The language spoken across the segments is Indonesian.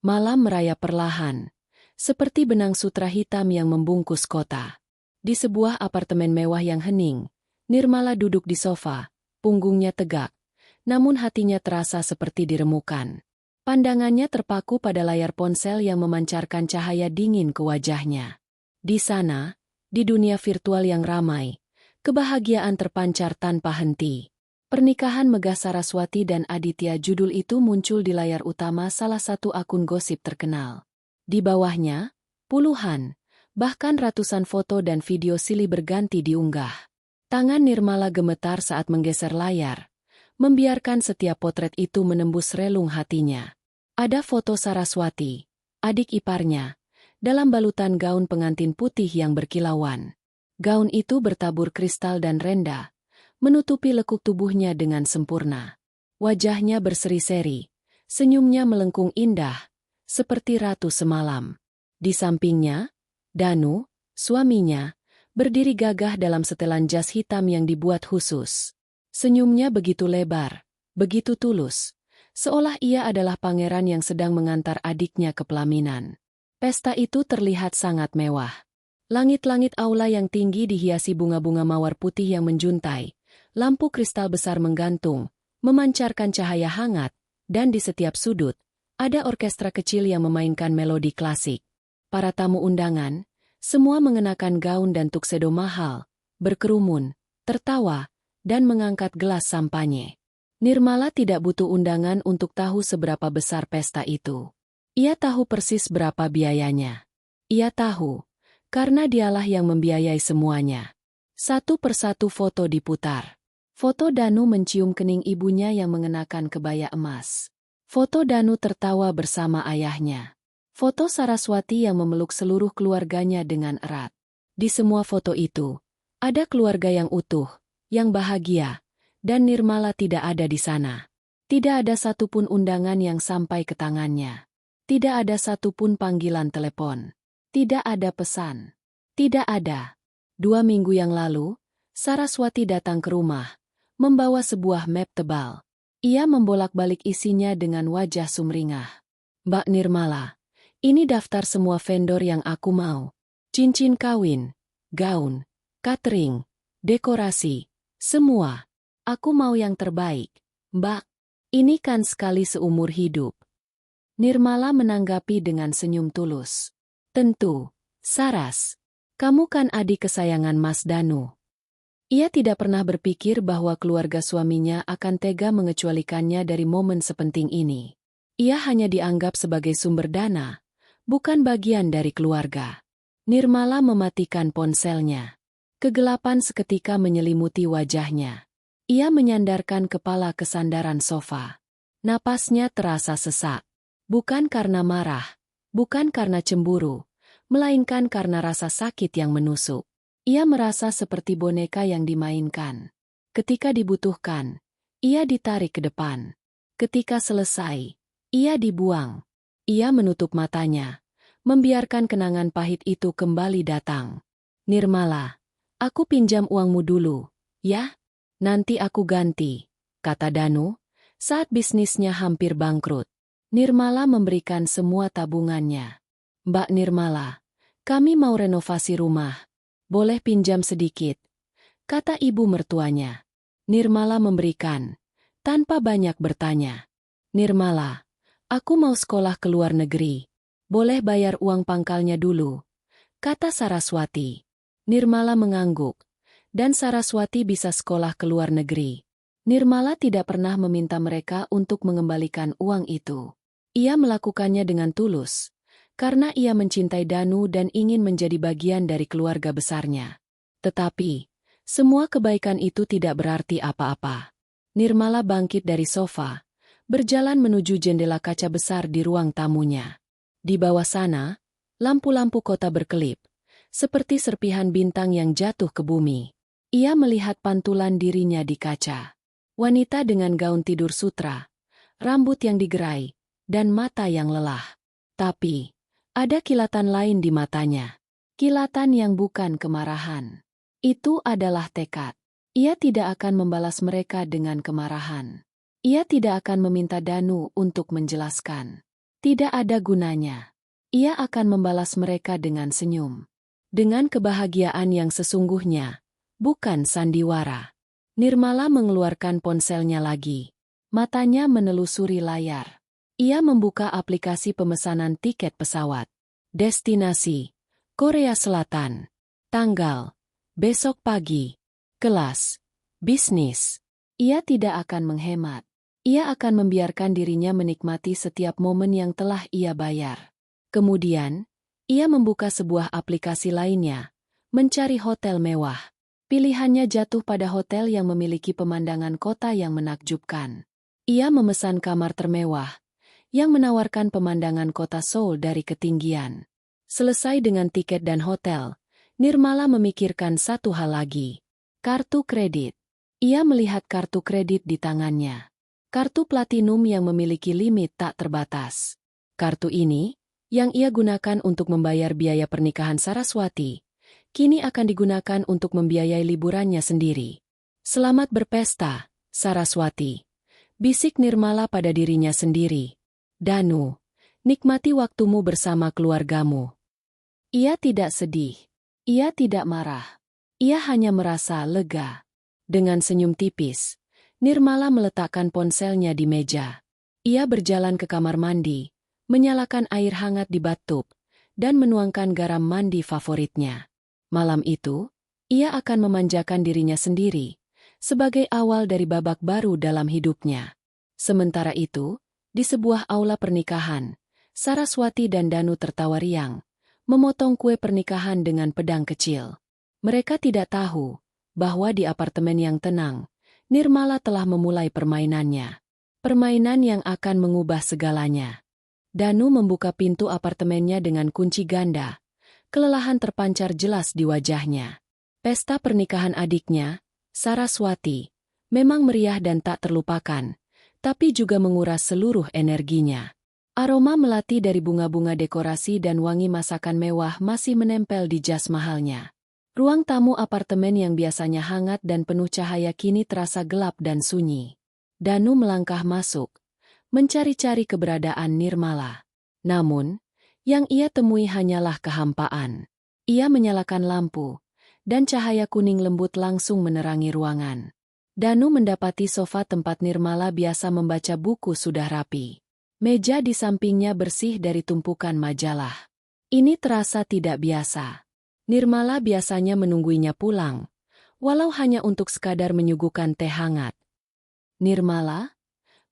Malam merayap perlahan, seperti benang sutra hitam yang membungkus kota. Di sebuah apartemen mewah yang hening, Nirmala duduk di sofa, punggungnya tegak, namun hatinya terasa seperti diremukan. Pandangannya terpaku pada layar ponsel yang memancarkan cahaya dingin ke wajahnya. Di sana, di dunia virtual yang ramai, kebahagiaan terpancar tanpa henti. Pernikahan megah Saraswati dan Aditya, judul itu muncul di layar utama salah satu akun gosip terkenal. Di bawahnya, puluhan, bahkan ratusan foto dan video silih berganti diunggah. Tangan Nirmala gemetar saat menggeser layar, membiarkan setiap potret itu menembus relung hatinya. Ada foto Saraswati, adik iparnya, dalam balutan gaun pengantin putih yang berkilauan. Gaun itu bertabur kristal dan renda, menutupi lekuk tubuhnya dengan sempurna. Wajahnya berseri-seri, senyumnya melengkung indah, seperti ratu semalam. Di sampingnya, Danu, suaminya, berdiri gagah dalam setelan jas hitam yang dibuat khusus. Senyumnya begitu lebar, begitu tulus, seolah ia adalah pangeran yang sedang mengantar adiknya ke pelaminan. Pesta itu terlihat sangat mewah. Langit-langit aula yang tinggi dihiasi bunga-bunga mawar putih yang menjuntai, lampu kristal besar menggantung, memancarkan cahaya hangat, dan di setiap sudut, ada orkestra kecil yang memainkan melodi klasik. Para tamu undangan, semua mengenakan gaun dan tuxedo mahal, berkerumun, tertawa, dan mengangkat gelas sampanye. Nirmala tidak butuh undangan untuk tahu seberapa besar pesta itu. Ia tahu persis berapa biayanya. Ia tahu, karena dialah yang membiayai semuanya. Satu persatu foto diputar. Foto Danu mencium kening ibunya yang mengenakan kebaya emas. Foto Danu tertawa bersama ayahnya. Foto Saraswati yang memeluk seluruh keluarganya dengan erat. Di semua foto itu, ada keluarga yang utuh, yang bahagia, dan Nirmala tidak ada di sana. Tidak ada satupun undangan yang sampai ke tangannya. Tidak ada satupun panggilan telepon. Tidak ada pesan. Tidak ada. 2 minggu yang lalu, Saraswati datang ke rumah, membawa sebuah map tebal. Ia membolak-balik isinya dengan wajah sumringah. "Mbak Nirmala, ini daftar semua vendor yang aku mau. Cincin kawin, gaun, catering, dekorasi, semua. Aku mau yang terbaik, Mbak. Ini kan sekali seumur hidup." Nirmala menanggapi dengan senyum tulus. "Tentu, Saras. Kamu kan adik kesayangan Mas Danu." Ia tidak pernah berpikir bahwa keluarga suaminya akan tega mengecualikannya dari momen sepenting ini. Ia hanya dianggap sebagai sumber dana, bukan bagian dari keluarga. Nirmala mematikan ponselnya. Kegelapan seketika menyelimuti wajahnya. Ia menyandarkan kepala ke sandaran sofa. Napasnya terasa sesak. Bukan karena marah, bukan karena cemburu, melainkan karena rasa sakit yang menusuk. Ia merasa seperti boneka yang dimainkan. Ketika dibutuhkan, ia ditarik ke depan. Ketika selesai, ia dibuang. Ia menutup matanya, membiarkan kenangan pahit itu kembali datang. "Nirmala, aku pinjam uangmu dulu, ya? Nanti aku ganti," kata Danu, saat bisnisnya hampir bangkrut. Nirmala memberikan semua tabungannya. "Mbak Nirmala, kami mau renovasi rumah. Boleh pinjam sedikit?" kata ibu mertuanya. Nirmala memberikan, tanpa banyak bertanya. "Nirmala, aku mau sekolah ke luar negeri. Boleh bayar uang pangkalnya dulu?" kata Saraswati. Nirmala mengangguk. Dan Saraswati bisa sekolah ke luar negeri. Nirmala tidak pernah meminta mereka untuk mengembalikan uang itu. Ia melakukannya dengan tulus, karena ia mencintai Danu dan ingin menjadi bagian dari keluarga besarnya. Tetapi, semua kebaikan itu tidak berarti apa-apa. Nirmala bangkit dari sofa, berjalan menuju jendela kaca besar di ruang tamunya. Di bawah sana, lampu-lampu kota berkelip, seperti serpihan bintang yang jatuh ke bumi. Ia melihat pantulan dirinya di kaca. Wanita dengan gaun tidur sutra, rambut yang digerai, dan mata yang lelah. Tapi, ada kilatan lain di matanya. Kilatan yang bukan kemarahan. Itu adalah tekad. Ia tidak akan membalas mereka dengan kemarahan. Ia tidak akan meminta Danu untuk menjelaskan. Tidak ada gunanya. Ia akan membalas mereka dengan senyum. Dengan kebahagiaan yang sesungguhnya, bukan sandiwara. Nirmala mengeluarkan ponselnya lagi. Matanya menelusuri layar. Ia membuka aplikasi pemesanan tiket pesawat. Destinasi, Korea Selatan. Tanggal, besok pagi. Kelas, bisnis. Ia tidak akan menghemat. Ia akan membiarkan dirinya menikmati setiap momen yang telah ia bayar. Kemudian, ia membuka sebuah aplikasi lainnya, mencari hotel mewah. Pilihannya jatuh pada hotel yang memiliki pemandangan kota yang menakjubkan. Ia memesan kamar termewah, yang menawarkan pemandangan kota Seoul dari ketinggian. Selesai dengan tiket dan hotel, Nirmala memikirkan satu hal lagi. Kartu kredit. Ia melihat kartu kredit di tangannya. Kartu platinum yang memiliki limit tak terbatas. Kartu ini, yang ia gunakan untuk membayar biaya pernikahan Saraswati, kini akan digunakan untuk membiayai liburannya sendiri. Selamat berpesta, Saraswati. Bisik Nirmala pada dirinya sendiri. Danu, nikmati waktumu bersama keluargamu. Ia tidak sedih. Ia tidak marah. Ia hanya merasa lega. Dengan senyum tipis, Nirmala meletakkan ponselnya di meja. Ia berjalan ke kamar mandi, menyalakan air hangat di bathtub, dan menuangkan garam mandi favoritnya. Malam itu, ia akan memanjakan dirinya sendiri, sebagai awal dari babak baru dalam hidupnya. Sementara itu, di sebuah aula pernikahan, Saraswati dan Danu tertawa riang, memotong kue pernikahan dengan pedang kecil. Mereka tidak tahu bahwa di apartemen yang tenang, Nirmala telah memulai permainannya. Permainan yang akan mengubah segalanya. Danu membuka pintu apartemennya dengan kunci ganda. Kelelahan terpancar jelas di wajahnya. Pesta pernikahan adiknya, Saraswati, memang meriah dan tak terlupakan, tapi juga menguras seluruh energinya. Aroma melati dari bunga-bunga dekorasi dan wangi masakan mewah masih menempel di jas mahalnya. Ruang tamu apartemen yang biasanya hangat dan penuh cahaya kini terasa gelap dan sunyi. Danu melangkah masuk, mencari-cari keberadaan Nirmala. Namun, yang ia temui hanyalah kehampaan. Ia menyalakan lampu, dan cahaya kuning lembut langsung menerangi ruangan. Danu mendapati sofa tempat Nirmala biasa membaca buku sudah rapi. Meja di sampingnya bersih dari tumpukan majalah. Ini terasa tidak biasa. Nirmala biasanya menungguinya pulang, walau hanya untuk sekadar menyuguhkan teh hangat. Nirmala?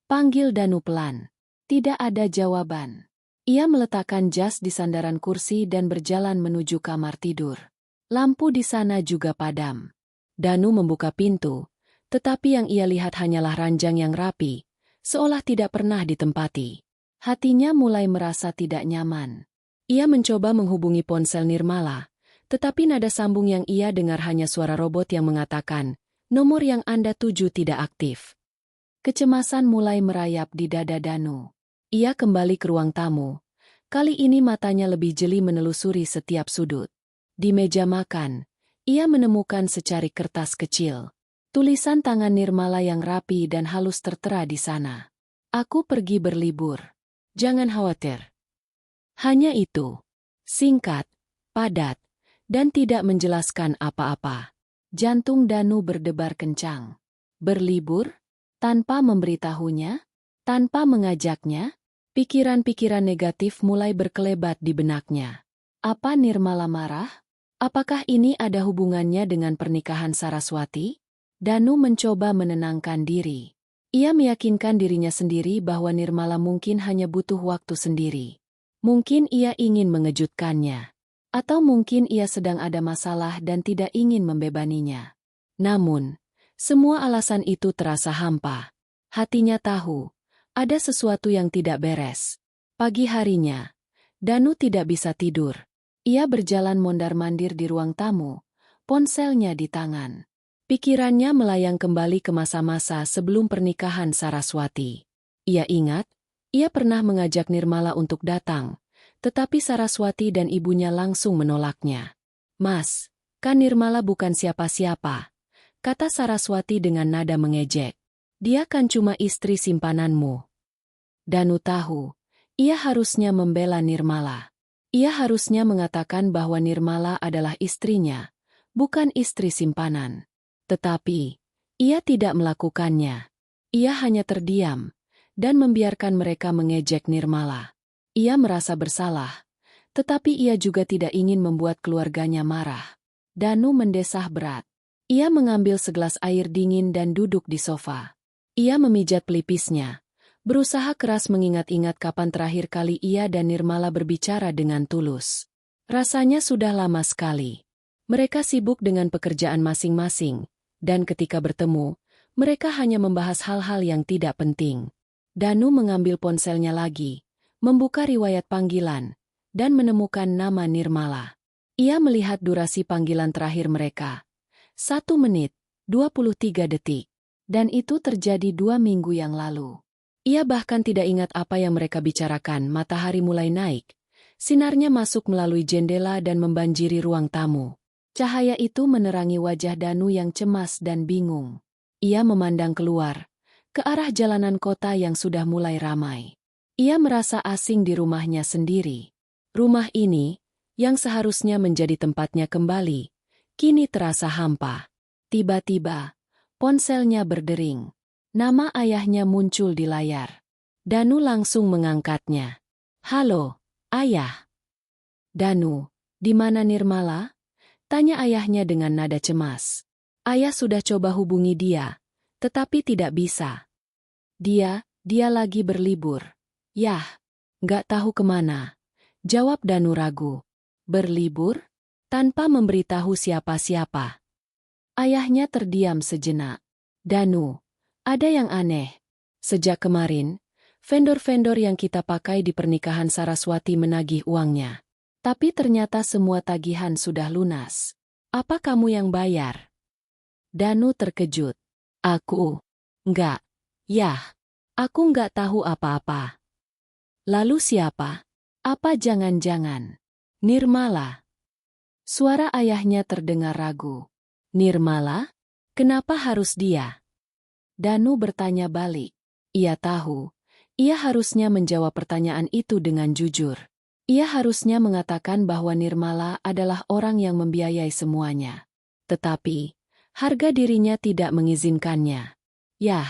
Panggil Danu pelan. Tidak ada jawaban. Ia meletakkan jas di sandaran kursi dan berjalan menuju kamar tidur. Lampu di sana juga padam. Danu membuka pintu, tetapi yang ia lihat hanyalah ranjang yang rapi, seolah tidak pernah ditempati. Hatinya mulai merasa tidak nyaman. Ia mencoba menghubungi ponsel Nirmala, tetapi nada sambung yang ia dengar hanya suara robot yang mengatakan, "Nomor yang Anda tuju tidak aktif." Kecemasan mulai merayap di dada Danu. Ia kembali ke ruang tamu. Kali ini matanya lebih jeli menelusuri setiap sudut. Di meja makan, ia menemukan secarik kertas kecil. Tulisan tangan Nirmala yang rapi dan halus tertera di sana. "Aku pergi berlibur. Jangan khawatir." Hanya itu. Singkat, padat, dan tidak menjelaskan apa-apa. Jantung Danu berdebar kencang. Berlibur? Tanpa memberitahunya? Tanpa mengajaknya? Pikiran-pikiran negatif mulai berkelebat di benaknya. Apa Nirmala marah? Apakah ini ada hubungannya dengan pernikahan Saraswati? Danu mencoba menenangkan diri. Ia meyakinkan dirinya sendiri bahwa Nirmala mungkin hanya butuh waktu sendiri. Mungkin ia ingin mengejutkannya. Atau mungkin ia sedang ada masalah dan tidak ingin membebaninya. Namun, semua alasan itu terasa hampa. Hatinya tahu, ada sesuatu yang tidak beres. Pagi harinya, Danu tidak bisa tidur. Ia berjalan mondar-mandir di ruang tamu, ponselnya di tangan. Pikirannya melayang kembali ke masa-masa sebelum pernikahan Saraswati. Ia ingat, ia pernah mengajak Nirmala untuk datang, tetapi Saraswati dan ibunya langsung menolaknya. "Mas, kan Nirmala bukan siapa-siapa," kata Saraswati dengan nada mengejek. "Dia kan cuma istri simpananmu." Danu tahu, Ia harusnya membela Nirmala. Ia harusnya mengatakan bahwa Nirmala adalah istrinya, bukan istri simpanan. Tetapi, ia tidak melakukannya. Ia hanya terdiam dan membiarkan mereka mengejek Nirmala. Ia merasa bersalah, tetapi ia juga tidak ingin membuat keluarganya marah. Danu mendesah berat. Ia mengambil segelas air dingin dan duduk di sofa. Ia memijat pelipisnya, berusaha keras mengingat-ingat kapan terakhir kali ia dan Nirmala berbicara dengan tulus. Rasanya sudah lama sekali. Mereka sibuk dengan pekerjaan masing-masing, dan ketika bertemu, mereka hanya membahas hal-hal yang tidak penting. Danu mengambil ponselnya lagi, membuka riwayat panggilan, dan menemukan nama Nirmala. Ia melihat durasi panggilan terakhir mereka. 1 menit, 23 detik. Dan itu terjadi 2 minggu yang lalu. Ia bahkan tidak ingat apa yang mereka bicarakan. Matahari mulai naik. Sinarnya masuk melalui jendela dan membanjiri ruang tamu. Cahaya itu menerangi wajah Danu yang cemas dan bingung. Ia memandang keluar, ke arah jalanan kota yang sudah mulai ramai. Ia merasa asing di rumahnya sendiri. Rumah ini, yang seharusnya menjadi tempatnya kembali, kini terasa hampa. Tiba-tiba, ponselnya berdering. Nama ayahnya muncul di layar. Danu langsung mengangkatnya. "Halo, Ayah." "Danu, di mana Nirmala?" tanya ayahnya dengan nada cemas. Ayah sudah coba hubungi dia, tetapi tidak bisa. Dia lagi berlibur." "Yah, nggak tahu kemana," jawab Danu ragu. "Berlibur?" Tanpa memberitahu siapa-siapa. Ayahnya terdiam sejenak. "Danu, ada yang aneh. Sejak kemarin, vendor-vendor yang kita pakai di pernikahan Saraswati menagih uangnya. Tapi ternyata semua tagihan sudah lunas. Apa kamu yang bayar?" Danu terkejut. "Aku? Enggak. Yah, aku enggak tahu apa-apa." "Lalu siapa? Apa jangan-jangan Nirmala?" Suara ayahnya terdengar ragu. "Nirmala? Kenapa harus dia?" Danu bertanya balik. Ia tahu, ia harusnya menjawab pertanyaan itu dengan jujur. Ia harusnya mengatakan bahwa Nirmala adalah orang yang membiayai semuanya. Tetapi, harga dirinya tidak mengizinkannya. "Yah,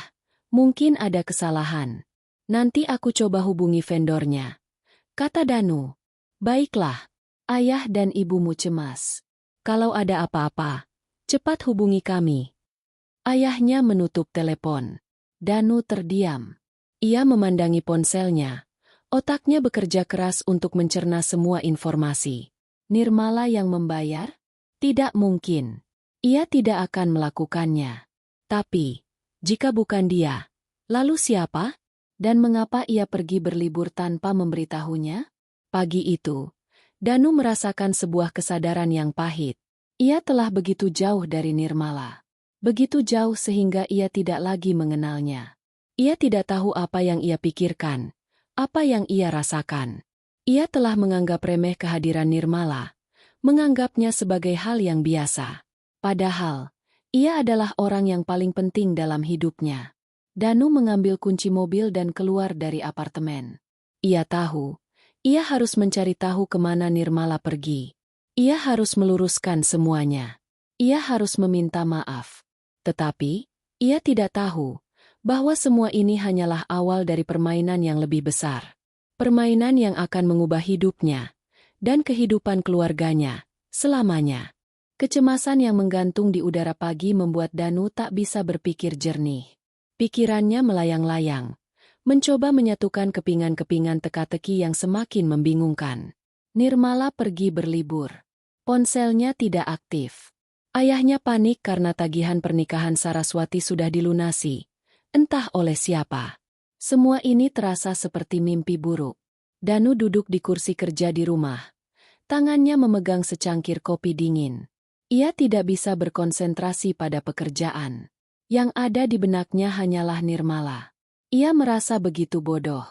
mungkin ada kesalahan. Nanti aku coba hubungi vendornya," kata Danu. "Baiklah, ayah dan ibumu cemas. Kalau ada apa-apa, cepat hubungi kami." Ayahnya menutup telepon. Danu terdiam. Ia memandangi ponselnya. Otaknya bekerja keras untuk mencerna semua informasi. Nirmala yang membayar? Tidak mungkin. Ia tidak akan melakukannya. Tapi, jika bukan dia, lalu siapa? Dan mengapa ia pergi berlibur tanpa memberitahunya? Pagi itu, Danu merasakan sebuah kesadaran yang pahit. Ia telah begitu jauh dari Nirmala. Begitu jauh sehingga ia tidak lagi mengenalnya. Ia tidak tahu apa yang ia pikirkan, apa yang ia rasakan. Ia telah menganggap remeh kehadiran Nirmala, menganggapnya sebagai hal yang biasa. Padahal, ia adalah orang yang paling penting dalam hidupnya. Danu mengambil kunci mobil dan keluar dari apartemen. Ia tahu, ia harus mencari tahu kemana Nirmala pergi. Ia harus meluruskan semuanya. Ia harus meminta maaf. Tetapi, ia tidak tahu bahwa semua ini hanyalah awal dari permainan yang lebih besar. Permainan yang akan mengubah hidupnya dan kehidupan keluarganya selamanya. Kecemasan yang menggantung di udara pagi membuat Danu tak bisa berpikir jernih. Pikirannya melayang-layang, mencoba menyatukan kepingan-kepingan teka-teki yang semakin membingungkan. Nirmala pergi berlibur. Ponselnya tidak aktif. Ayahnya panik karena tagihan pernikahan Saraswati sudah dilunasi, entah oleh siapa. Semua ini terasa seperti mimpi buruk. Danu duduk di kursi kerja di rumah. Tangannya memegang secangkir kopi dingin. Ia tidak bisa berkonsentrasi pada pekerjaan. Yang ada di benaknya hanyalah Nirmala. Ia merasa begitu bodoh.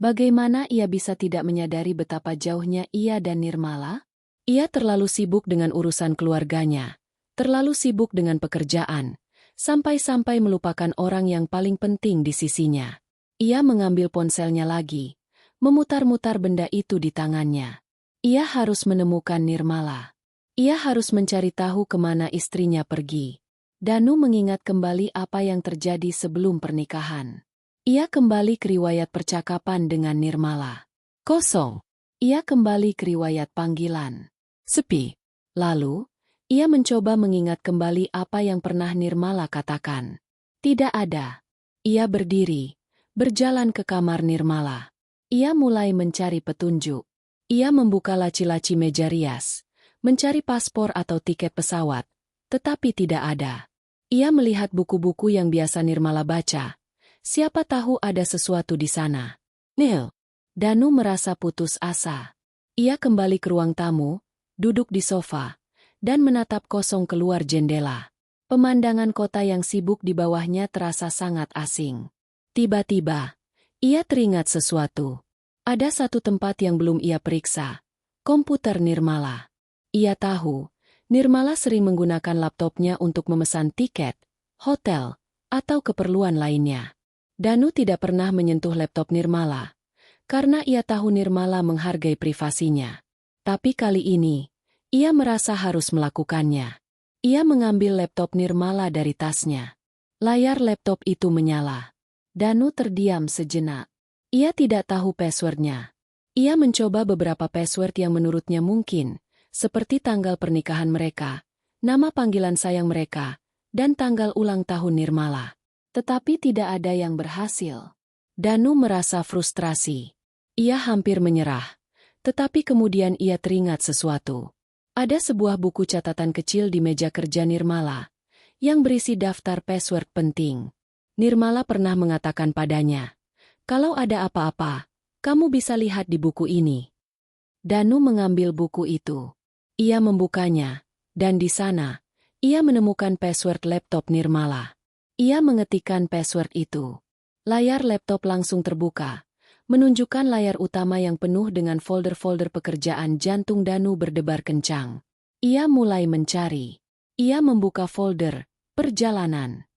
Bagaimana ia bisa tidak menyadari betapa jauhnya ia dan Nirmala? Ia terlalu sibuk dengan urusan keluarganya, terlalu sibuk dengan pekerjaan, sampai-sampai melupakan orang yang paling penting di sisinya. Ia mengambil ponselnya lagi, memutar-mutar benda itu di tangannya. Ia harus menemukan Nirmala. Ia harus mencari tahu kemana istrinya pergi. Danu mengingat kembali apa yang terjadi sebelum pernikahan. Ia kembali ke riwayat percakapan dengan Nirmala. Kosong. Ia kembali ke riwayat panggilan. Sepi. Lalu, ia mencoba mengingat kembali apa yang pernah Nirmala katakan. Tidak ada. Ia berdiri, berjalan ke kamar Nirmala. Ia mulai mencari petunjuk. Ia membuka laci-laci meja rias, mencari paspor atau tiket pesawat, tetapi tidak ada. Ia melihat buku-buku yang biasa Nirmala baca. Siapa tahu ada sesuatu di sana. Nil. Danu merasa putus asa. Ia kembali ke ruang tamu, duduk di sofa, dan menatap kosong keluar jendela. Pemandangan kota yang sibuk di bawahnya terasa sangat asing. Tiba-tiba, ia teringat sesuatu. Ada satu tempat yang belum ia periksa. Komputer Nirmala. Ia tahu, Nirmala sering menggunakan laptopnya untuk memesan tiket, hotel, atau keperluan lainnya. Danu tidak pernah menyentuh laptop Nirmala, karena ia tahu Nirmala menghargai privasinya. Tapi kali ini, ia merasa harus melakukannya. Ia mengambil laptop Nirmala dari tasnya. Layar laptop itu menyala. Danu terdiam sejenak. Ia tidak tahu passwordnya. Ia mencoba beberapa password yang menurutnya mungkin, seperti tanggal pernikahan mereka, nama panggilan sayang mereka, dan tanggal ulang tahun Nirmala. Tetapi tidak ada yang berhasil. Danu merasa frustrasi. Ia hampir menyerah. Tetapi kemudian ia teringat sesuatu. Ada sebuah buku catatan kecil di meja kerja Nirmala, yang berisi daftar password penting. Nirmala pernah mengatakan padanya, "Kalau ada apa-apa, kamu bisa lihat di buku ini." Danu mengambil buku itu. Ia membukanya, dan di sana, ia menemukan password laptop Nirmala. Ia mengetikkan password itu. Layar laptop langsung terbuka, menunjukkan layar utama yang penuh dengan folder-folder pekerjaan. Jantung Danu berdebar kencang. Ia mulai mencari. Ia membuka folder perjalanan.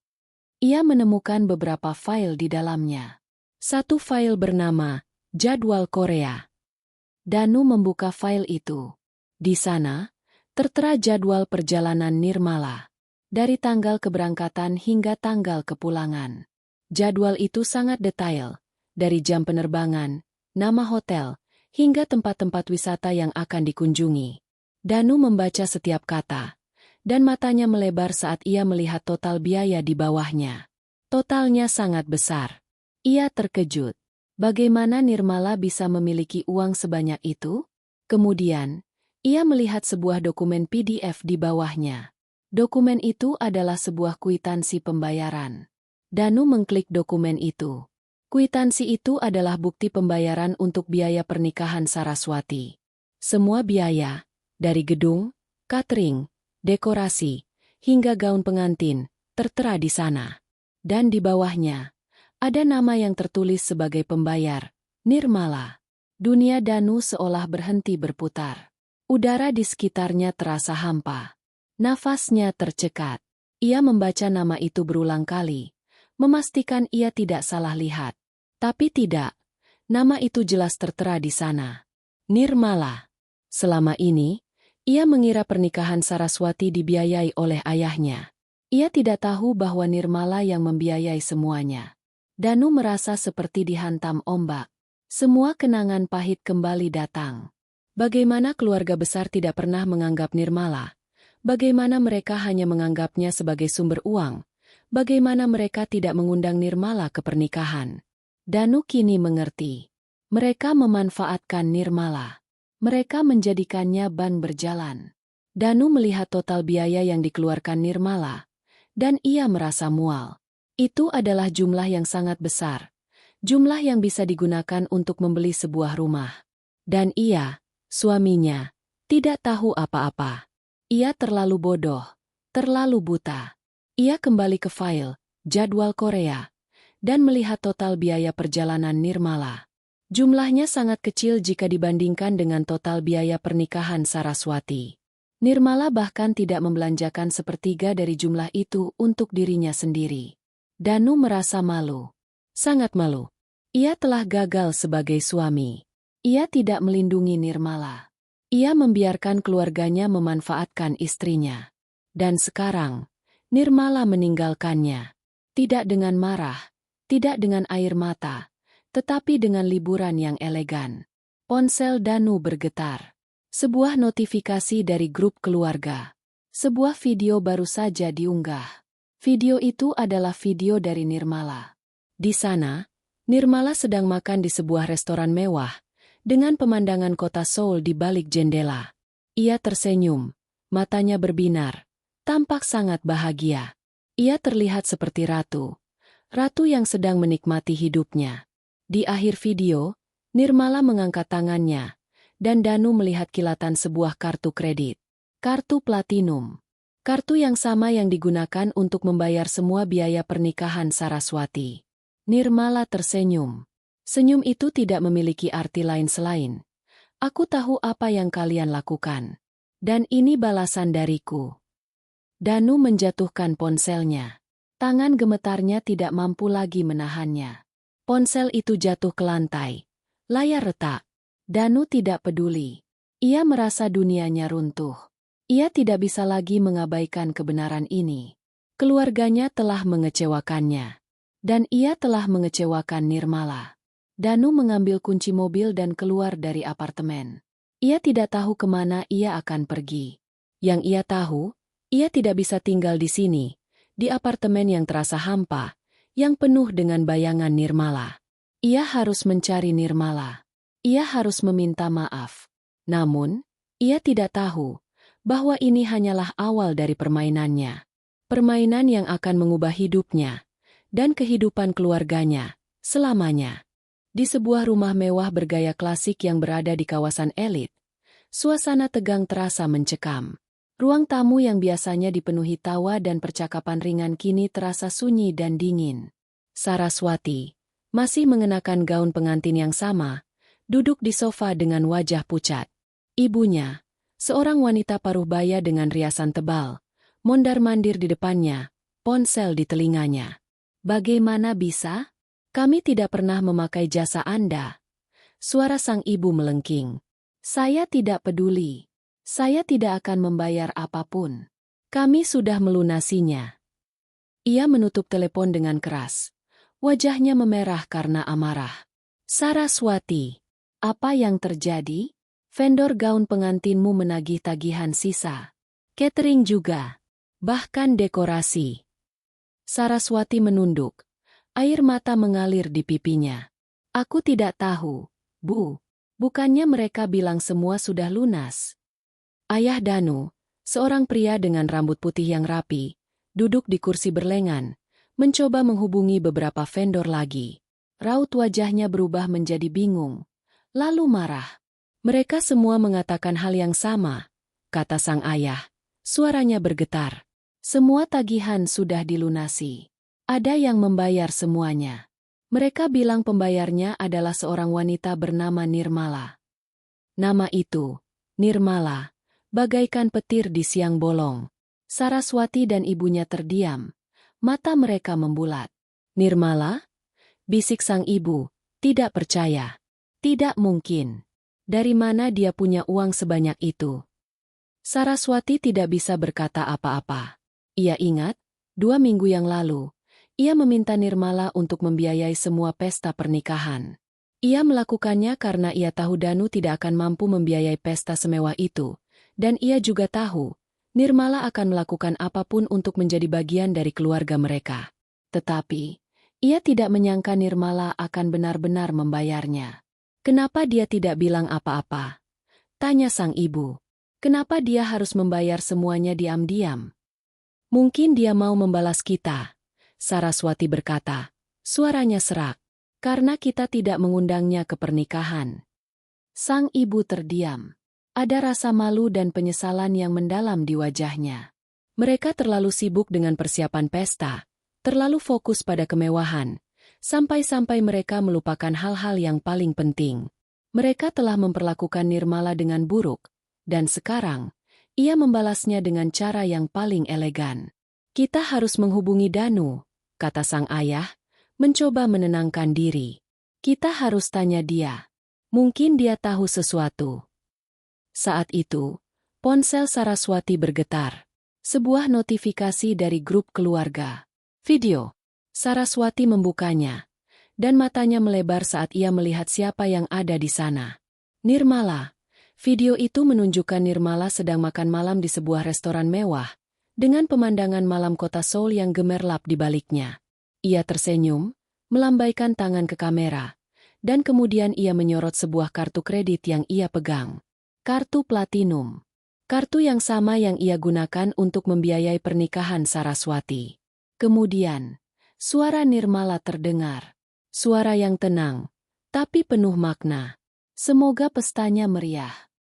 Ia menemukan beberapa file di dalamnya. Satu file bernama Jadwal Korea. Danu membuka file itu. Di sana, tertera jadwal perjalanan Nirmala. Dari tanggal keberangkatan hingga tanggal kepulangan. Jadwal itu sangat detail. Dari jam penerbangan, nama hotel, hingga tempat-tempat wisata yang akan dikunjungi. Danu membaca setiap kata, dan matanya melebar saat ia melihat total biaya di bawahnya. Totalnya sangat besar. Ia terkejut. Bagaimana Nirmala bisa memiliki uang sebanyak itu? Kemudian, ia melihat sebuah dokumen PDF di bawahnya. Dokumen itu adalah sebuah kwitansi pembayaran. Danu mengklik dokumen itu. Kwitansi itu adalah bukti pembayaran untuk biaya pernikahan Saraswati. Semua biaya, dari gedung, catering, dekorasi, hingga gaun pengantin, tertera di sana. Dan di bawahnya, ada nama yang tertulis sebagai pembayar, Nirmala. Dunia Danu seolah berhenti berputar. Udara di sekitarnya terasa hampa. Nafasnya tercekat. Ia membaca nama itu berulang kali, memastikan ia tidak salah lihat. Tapi tidak, nama itu jelas tertera di sana. Nirmala. Selama ini, ia mengira pernikahan Saraswati dibiayai oleh ayahnya. Ia tidak tahu bahwa Nirmala yang membiayai semuanya. Danu merasa seperti dihantam ombak. Semua kenangan pahit kembali datang. Bagaimana keluarga besar tidak pernah menganggap Nirmala? Bagaimana mereka hanya menganggapnya sebagai sumber uang? Bagaimana mereka tidak mengundang Nirmala ke pernikahan? Danu kini mengerti. Mereka memanfaatkan Nirmala. Mereka menjadikannya ban berjalan. Danu melihat total biaya yang dikeluarkan Nirmala, dan ia merasa mual. Itu adalah jumlah yang sangat besar. Jumlah yang bisa digunakan untuk membeli sebuah rumah. Dan ia, suaminya, tidak tahu apa-apa. Ia terlalu bodoh, terlalu buta. Ia kembali ke file, Jadwal Korea, dan melihat total biaya perjalanan Nirmala. Jumlahnya sangat kecil jika dibandingkan dengan total biaya pernikahan Saraswati. Nirmala bahkan tidak membelanjakan sepertiga dari jumlah itu untuk dirinya sendiri. Danu merasa malu. Sangat malu. Ia telah gagal sebagai suami. Ia tidak melindungi Nirmala. Ia membiarkan keluarganya memanfaatkan istrinya. Dan sekarang, Nirmala meninggalkannya. Tidak dengan marah, tidak dengan air mata, tetapi dengan liburan yang elegan. Ponsel Danu bergetar. Sebuah notifikasi dari grup keluarga. Sebuah video baru saja diunggah. Video itu adalah video dari Nirmala. Di sana, Nirmala sedang makan di sebuah restoran mewah, dengan pemandangan kota Seoul di balik jendela. Ia tersenyum, matanya berbinar, tampak sangat bahagia. Ia terlihat seperti ratu. Ratu yang sedang menikmati hidupnya. Di akhir video, Nirmala mengangkat tangannya, dan Danu melihat kilatan sebuah kartu kredit. Kartu platinum. Kartu yang sama yang digunakan untuk membayar semua biaya pernikahan Saraswati. Nirmala tersenyum. Senyum itu tidak memiliki arti lain selain, "Aku tahu apa yang kalian lakukan. Dan ini balasan dariku." Danu menjatuhkan ponselnya. Tangan gemetarnya tidak mampu lagi menahannya. Ponsel itu jatuh ke lantai. Layar retak. Danu tidak peduli. Ia merasa dunianya runtuh. Ia tidak bisa lagi mengabaikan kebenaran ini. Keluarganya telah mengecewakannya. Dan ia telah mengecewakan Nirmala. Danu mengambil kunci mobil dan keluar dari apartemen. Ia tidak tahu kemana ia akan pergi. Yang ia tahu, ia tidak bisa tinggal di sini, di apartemen yang terasa hampa, yang penuh dengan bayangan Nirmala. Ia harus mencari Nirmala. Ia harus meminta maaf. Namun, ia tidak tahu bahwa ini hanyalah awal dari permainannya. Permainan yang akan mengubah hidupnya dan kehidupan keluarganya selamanya. Di sebuah rumah mewah bergaya klasik yang berada di kawasan elit, suasana tegang terasa mencekam. Ruang tamu yang biasanya dipenuhi tawa dan percakapan ringan kini terasa sunyi dan dingin. Saraswati, masih mengenakan gaun pengantin yang sama, duduk di sofa dengan wajah pucat. Ibunya, seorang wanita paruh baya dengan riasan tebal, mondar-mandir di depannya, ponsel di telinganya. "Bagaimana bisa? Kami tidak pernah memakai jasa Anda." Suara sang ibu melengking. "Saya tidak peduli. Saya tidak akan membayar apapun. Kami sudah melunasinya." Ia menutup telepon dengan keras. Wajahnya memerah karena amarah. "Saraswati, apa yang terjadi? Vendor gaun pengantinmu menagih tagihan sisa. Catering juga. Bahkan dekorasi." Saraswati menunduk. Air mata mengalir di pipinya. "Aku tidak tahu, Bu. Bukannya mereka bilang semua sudah lunas?" Ayah Danu, seorang pria dengan rambut putih yang rapi, duduk di kursi berlengan, mencoba menghubungi beberapa vendor lagi. Raut wajahnya berubah menjadi bingung, lalu marah. "Mereka semua mengatakan hal yang sama," kata sang ayah. Suaranya bergetar. "Semua tagihan sudah dilunasi. Ada yang membayar semuanya. Mereka bilang pembayarnya adalah seorang wanita bernama Nirmala." Nama itu, Nirmala, bagaikan petir di siang bolong. Saraswati dan ibunya terdiam. Mata mereka membulat. "Nirmala?" bisik sang ibu, tidak percaya. "Tidak mungkin. Dari mana dia punya uang sebanyak itu?" Saraswati tidak bisa berkata apa-apa. Ia ingat, 2 minggu yang lalu, ia meminta Nirmala untuk membiayai semua pesta pernikahan. Ia melakukannya karena ia tahu Danu tidak akan mampu membiayai pesta semewah itu, dan ia juga tahu, Nirmala akan melakukan apapun untuk menjadi bagian dari keluarga mereka. Tetapi, ia tidak menyangka Nirmala akan benar-benar membayarnya. "Kenapa dia tidak bilang apa-apa?" tanya sang ibu. "Kenapa dia harus membayar semuanya diam-diam?" "Mungkin dia mau membalas kita," Saraswati berkata. Suaranya serak. "Karena kita tidak mengundangnya ke pernikahan." Sang ibu terdiam. Ada rasa malu dan penyesalan yang mendalam di wajahnya. Mereka terlalu sibuk dengan persiapan pesta, terlalu fokus pada kemewahan, sampai-sampai mereka melupakan hal-hal yang paling penting. Mereka telah memperlakukan Nirmala dengan buruk, dan sekarang, ia membalasnya dengan cara yang paling elegan. "Kita harus menghubungi Danu," kata sang ayah, mencoba menenangkan diri. Kita harus tanya dia. Mungkin dia tahu sesuatu. Saat itu, ponsel Saraswati bergetar. Sebuah notifikasi dari grup keluarga. Video. Saraswati membukanya, dan matanya melebar saat ia melihat siapa yang ada di sana. Nirmala. Video itu menunjukkan Nirmala sedang makan malam di sebuah restoran mewah, dengan pemandangan malam kota Seoul yang gemerlap di baliknya. Ia tersenyum, melambaikan tangan ke kamera, dan kemudian ia menyorot sebuah kartu kredit yang ia pegang. Kartu platinum. Kartu yang sama yang ia gunakan untuk membiayai pernikahan Saraswati. Kemudian, suara Nirmala terdengar. Suara yang tenang, tapi penuh makna. Semoga pestanya meriah.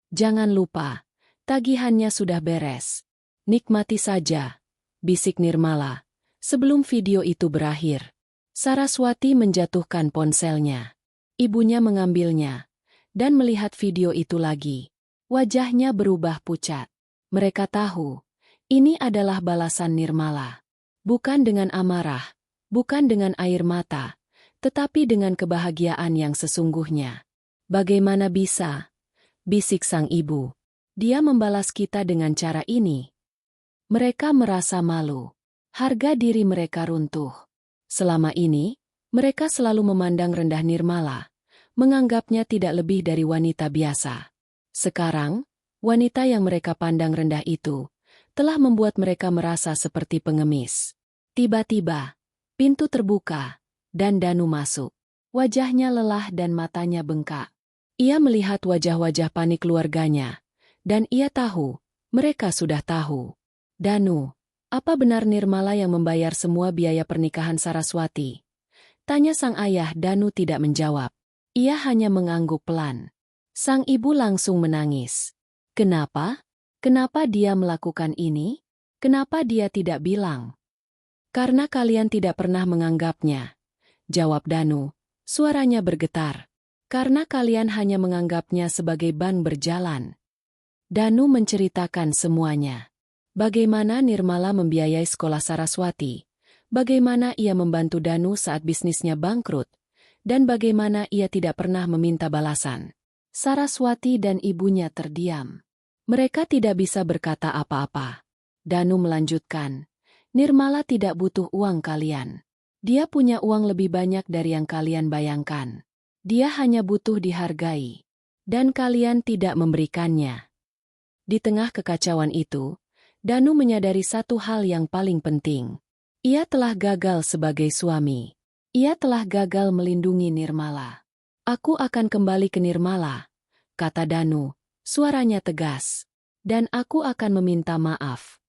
Jangan lupa, tagihannya sudah beres. Nikmati saja, bisik Nirmala. Sebelum video itu berakhir, Saraswati menjatuhkan ponselnya. Ibunya mengambilnya, dan melihat video itu lagi. Wajahnya berubah pucat. Mereka tahu, ini adalah balasan Nirmala. Bukan dengan amarah, bukan dengan air mata, tetapi dengan kebahagiaan yang sesungguhnya. Bagaimana bisa? Bisik sang ibu. Dia membalas kita dengan cara ini. Mereka merasa malu. Harga diri mereka runtuh. Selama ini, mereka selalu memandang rendah Nirmala, menganggapnya tidak lebih dari wanita biasa. Sekarang, wanita yang mereka pandang rendah itu telah membuat mereka merasa seperti pengemis. Tiba-tiba, pintu terbuka, dan Danu masuk. Wajahnya lelah dan matanya bengkak. Ia melihat wajah-wajah panik keluarganya, dan ia tahu, mereka sudah tahu. Danu, apa benar Nirmala yang membayar semua biaya pernikahan Saraswati? Tanya sang ayah. Danu tidak menjawab. Ia hanya mengangguk pelan. Sang ibu langsung menangis. Kenapa? Kenapa dia melakukan ini? Kenapa dia tidak bilang? Karena kalian tidak pernah menganggapnya, jawab Danu, suaranya bergetar. Karena kalian hanya menganggapnya sebagai ban berjalan. Danu menceritakan semuanya. Bagaimana Nirmala membiayai sekolah Saraswati, bagaimana ia membantu Danu saat bisnisnya bangkrut, dan bagaimana ia tidak pernah meminta balasan. Saraswati dan ibunya terdiam. Mereka tidak bisa berkata apa-apa. Danu melanjutkan, Nirmala tidak butuh uang kalian. Dia punya uang lebih banyak dari yang kalian bayangkan. Dia hanya butuh dihargai. Dan kalian tidak memberikannya. Di tengah kekacauan itu, Danu menyadari satu hal yang paling penting. Ia telah gagal sebagai suami. Ia telah gagal melindungi Nirmala. Aku akan kembali ke Nirmala, kata Danu, suaranya tegas. Dan aku akan meminta maaf.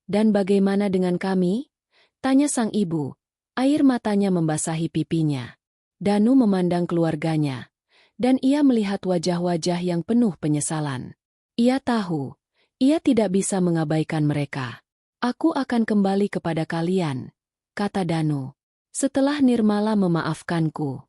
Dan bagaimana dengan kami? Tanya sang ibu. Air matanya membasahi pipinya. Danu memandang keluarganya, dan ia melihat wajah-wajah yang penuh penyesalan. Ia tahu, ia tidak bisa mengabaikan mereka. Aku akan kembali kepada kalian, kata Danu. Setelah Nirmala memaafkanku.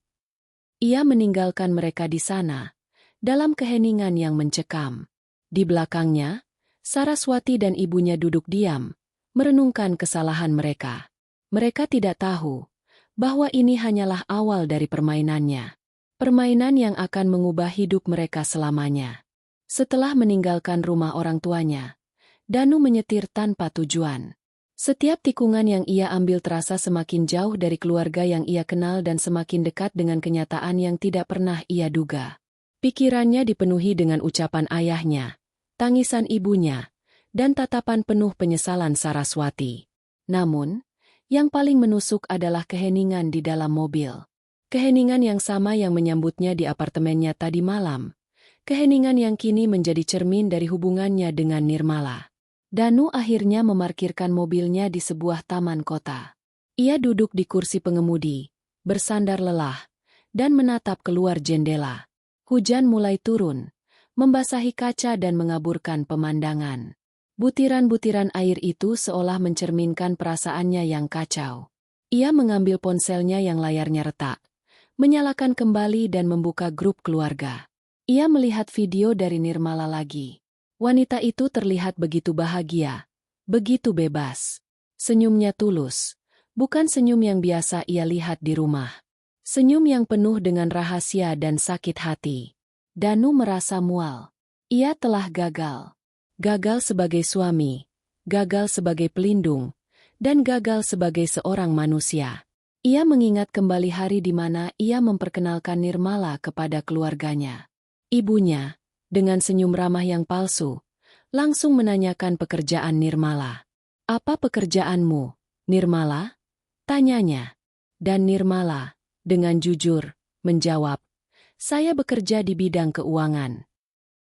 Ia meninggalkan mereka di sana, dalam keheningan yang mencekam. Di belakangnya, Saraswati dan ibunya duduk diam, merenungkan kesalahan mereka. Mereka tidak tahu bahwa ini hanyalah awal dari permainannya. Permainan yang akan mengubah hidup mereka selamanya. Setelah meninggalkan rumah orang tuanya, Danu menyetir tanpa tujuan. Setiap tikungan yang ia ambil terasa semakin jauh dari keluarga yang ia kenal dan semakin dekat dengan kenyataan yang tidak pernah ia duga. Pikirannya dipenuhi dengan ucapan ayahnya, tangisan ibunya, dan tatapan penuh penyesalan Saraswati. Namun, yang paling menusuk adalah keheningan di dalam mobil. Keheningan yang sama yang menyambutnya di apartemennya tadi malam. Keheningan yang kini menjadi cermin dari hubungannya dengan Nirmala. Danu akhirnya memarkirkan mobilnya di sebuah taman kota. Ia duduk di kursi pengemudi, bersandar lelah, dan menatap keluar jendela. Hujan mulai turun, membasahi kaca dan mengaburkan pemandangan. Butiran-butiran air itu seolah mencerminkan perasaannya yang kacau. Ia mengambil ponselnya yang layarnya retak, menyalakan kembali dan membuka grup keluarga. Ia melihat video dari Nirmala lagi. Wanita itu terlihat begitu bahagia, begitu bebas. Senyumnya tulus, bukan senyum yang biasa ia lihat di rumah. Senyum yang penuh dengan rahasia dan sakit hati. Danu merasa mual. Ia telah gagal. Gagal sebagai suami, gagal sebagai pelindung, dan gagal sebagai seorang manusia. Ia mengingat kembali hari di mana ia memperkenalkan Nirmala kepada keluarganya. Ibunya, dengan senyum ramah yang palsu, langsung menanyakan pekerjaan Nirmala. "Apa pekerjaanmu, Nirmala?" tanyanya. Dan Nirmala, dengan jujur, menjawab, "Saya bekerja di bidang keuangan."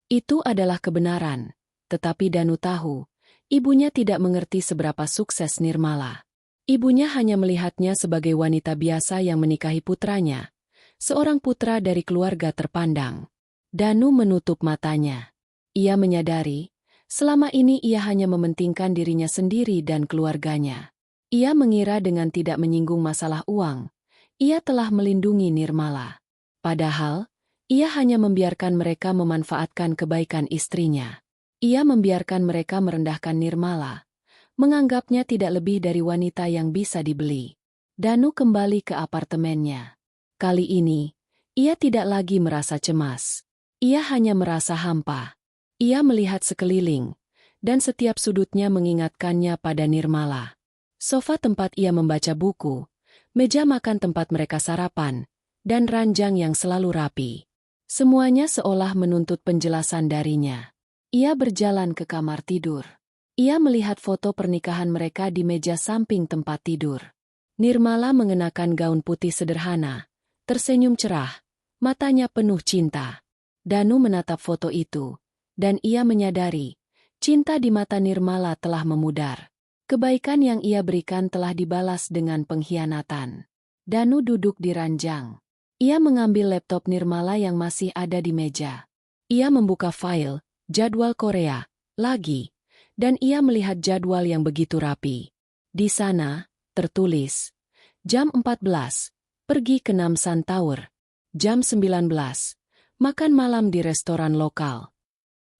Itu adalah kebenaran, tetapi Danu tahu, ibunya tidak mengerti seberapa sukses Nirmala. Ibunya hanya melihatnya sebagai wanita biasa yang menikahi putranya, seorang putra dari keluarga terpandang. Danu menutup matanya. Ia menyadari, selama ini ia hanya mementingkan dirinya sendiri dan keluarganya. Ia mengira dengan tidak menyinggung masalah uang, ia telah melindungi Nirmala. Padahal, ia hanya membiarkan mereka memanfaatkan kebaikan istrinya. Ia membiarkan mereka merendahkan Nirmala, menganggapnya tidak lebih dari wanita yang bisa dibeli. Danu kembali ke apartemennya. Kali ini, ia tidak lagi merasa cemas. Ia hanya merasa hampa. Ia melihat sekeliling, dan setiap sudutnya mengingatkannya pada Nirmala. Sofa tempat ia membaca buku, meja makan tempat mereka sarapan, dan ranjang yang selalu rapi. Semuanya seolah menuntut penjelasan darinya. Ia berjalan ke kamar tidur. Ia melihat foto pernikahan mereka di meja samping tempat tidur. Nirmala mengenakan gaun putih sederhana, tersenyum cerah, matanya penuh cinta. Danu menatap foto itu, dan ia menyadari, cinta di mata Nirmala telah memudar. Kebaikan yang ia berikan telah dibalas dengan pengkhianatan. Danu duduk di ranjang. Ia mengambil laptop Nirmala yang masih ada di meja. Ia membuka file, jadwal Korea, lagi, dan ia melihat jadwal yang begitu rapi. Di sana, tertulis, jam 14, pergi ke Namsan Tower. Jam 19, makan malam di restoran lokal.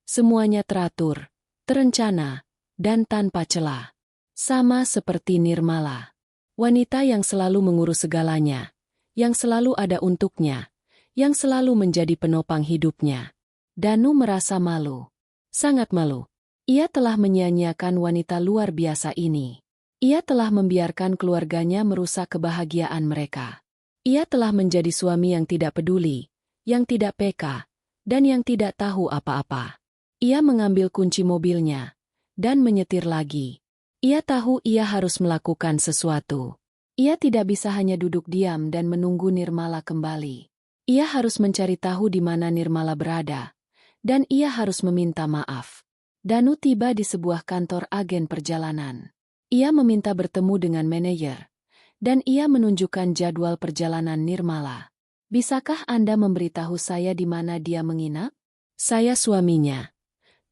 Semuanya teratur, terencana, dan tanpa celah. Sama seperti Nirmala. Wanita yang selalu mengurus segalanya, yang selalu ada untuknya, yang selalu menjadi penopang hidupnya. Danu merasa malu. Sangat malu. Ia telah menyia-nyiakan wanita luar biasa ini. Ia telah membiarkan keluarganya merusak kebahagiaan mereka. Ia telah menjadi suami yang tidak peduli, yang tidak peka, dan yang tidak tahu apa-apa. Ia mengambil kunci mobilnya, dan menyetir lagi. Ia tahu ia harus melakukan sesuatu. Ia tidak bisa hanya duduk diam dan menunggu Nirmala kembali. Ia harus mencari tahu di mana Nirmala berada, dan ia harus meminta maaf. Danu tiba di sebuah kantor agen perjalanan. Ia meminta bertemu dengan manajer, dan ia menunjukkan jadwal perjalanan Nirmala. "Bisakah Anda memberitahu saya di mana dia menginap?" "Saya suaminya,"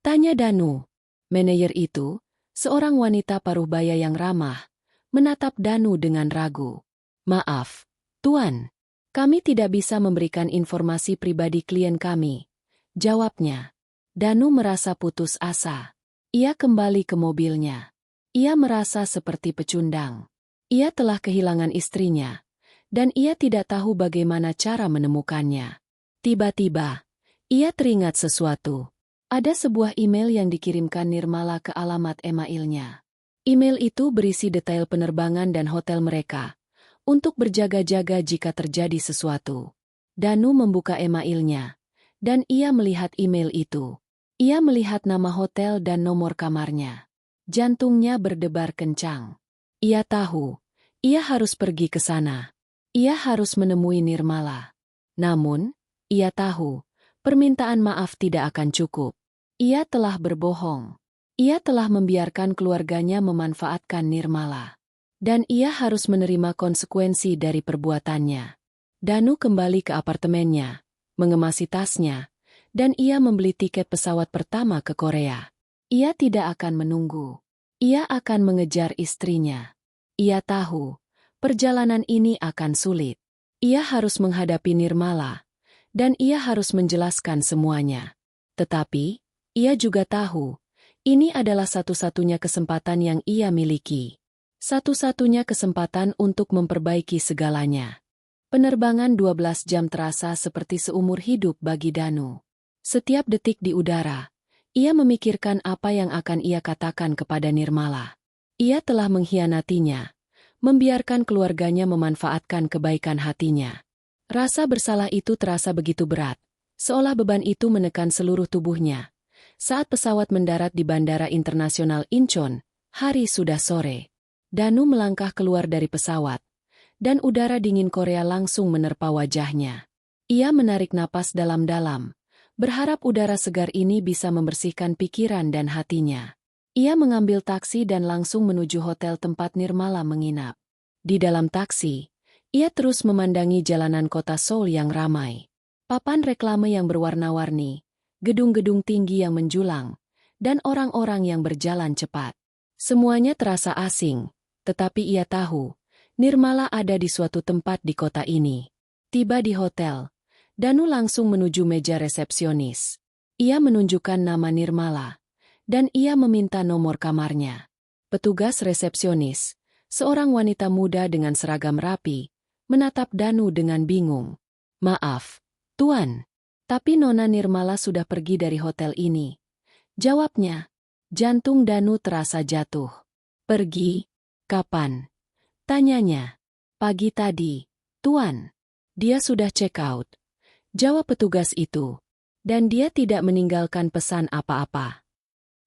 tanya Danu. Manajer itu, seorang wanita paruh baya yang ramah, menatap Danu dengan ragu. "Maaf, Tuan, kami tidak bisa memberikan informasi pribadi klien kami," jawabnya. Danu merasa putus asa. Ia kembali ke mobilnya. Ia merasa seperti pecundang. Ia telah kehilangan istrinya, dan ia tidak tahu bagaimana cara menemukannya. Tiba-tiba, ia teringat sesuatu. Ada sebuah email yang dikirimkan Nirmala ke alamat emailnya. Email itu berisi detail penerbangan dan hotel mereka, untuk berjaga-jaga jika terjadi sesuatu. Danu membuka emailnya, dan ia melihat email itu. Ia melihat nama hotel dan nomor kamarnya. Jantungnya berdebar kencang. Ia tahu, ia harus pergi ke sana. Ia harus menemui Nirmala. Namun, ia tahu, permintaan maaf tidak akan cukup. Ia telah berbohong. Ia telah membiarkan keluarganya memanfaatkan Nirmala. Dan ia harus menerima konsekuensi dari perbuatannya. Danu kembali ke apartemennya, mengemasi tasnya, dan ia membeli tiket pesawat pertama ke Korea. Ia tidak akan menunggu. Ia akan mengejar istrinya. Ia tahu, perjalanan ini akan sulit. Ia harus menghadapi Nirmala, dan ia harus menjelaskan semuanya. Tetapi, ia juga tahu, ini adalah satu-satunya kesempatan yang ia miliki. Satu-satunya kesempatan untuk memperbaiki segalanya. Penerbangan 12 jam terasa seperti seumur hidup bagi Danu. Setiap detik di udara, ia memikirkan apa yang akan ia katakan kepada Nirmala. Ia telah mengkhianatinya, membiarkan keluarganya memanfaatkan kebaikan hatinya. Rasa bersalah itu terasa begitu berat, seolah beban itu menekan seluruh tubuhnya. Saat pesawat mendarat di Bandara Internasional Incheon, hari sudah sore. Danu melangkah keluar dari pesawat, dan udara dingin Korea langsung menerpa wajahnya. Ia menarik napas dalam-dalam, berharap udara segar ini bisa membersihkan pikiran dan hatinya. Ia mengambil taksi dan langsung menuju hotel tempat Nirmala menginap. Di dalam taksi, ia terus memandangi jalanan kota Seoul yang ramai. Papan reklame yang berwarna-warni, gedung-gedung tinggi yang menjulang, dan orang-orang yang berjalan cepat. Semuanya terasa asing, tetapi ia tahu, Nirmala ada di suatu tempat di kota ini. Tiba di hotel, Danu langsung menuju meja resepsionis. Ia menunjukkan nama Nirmala, dan ia meminta nomor kamarnya. Petugas resepsionis, seorang wanita muda dengan seragam rapi, menatap Danu dengan bingung. "Maaf, Tuan, tapi Nona Nirmala sudah pergi dari hotel ini," jawabnya. Jantung Danu terasa jatuh. "Pergi? Kapan?" tanyanya. "Pagi tadi, Tuan. Dia sudah check out," jawab petugas itu. "Dan dia tidak meninggalkan pesan apa-apa."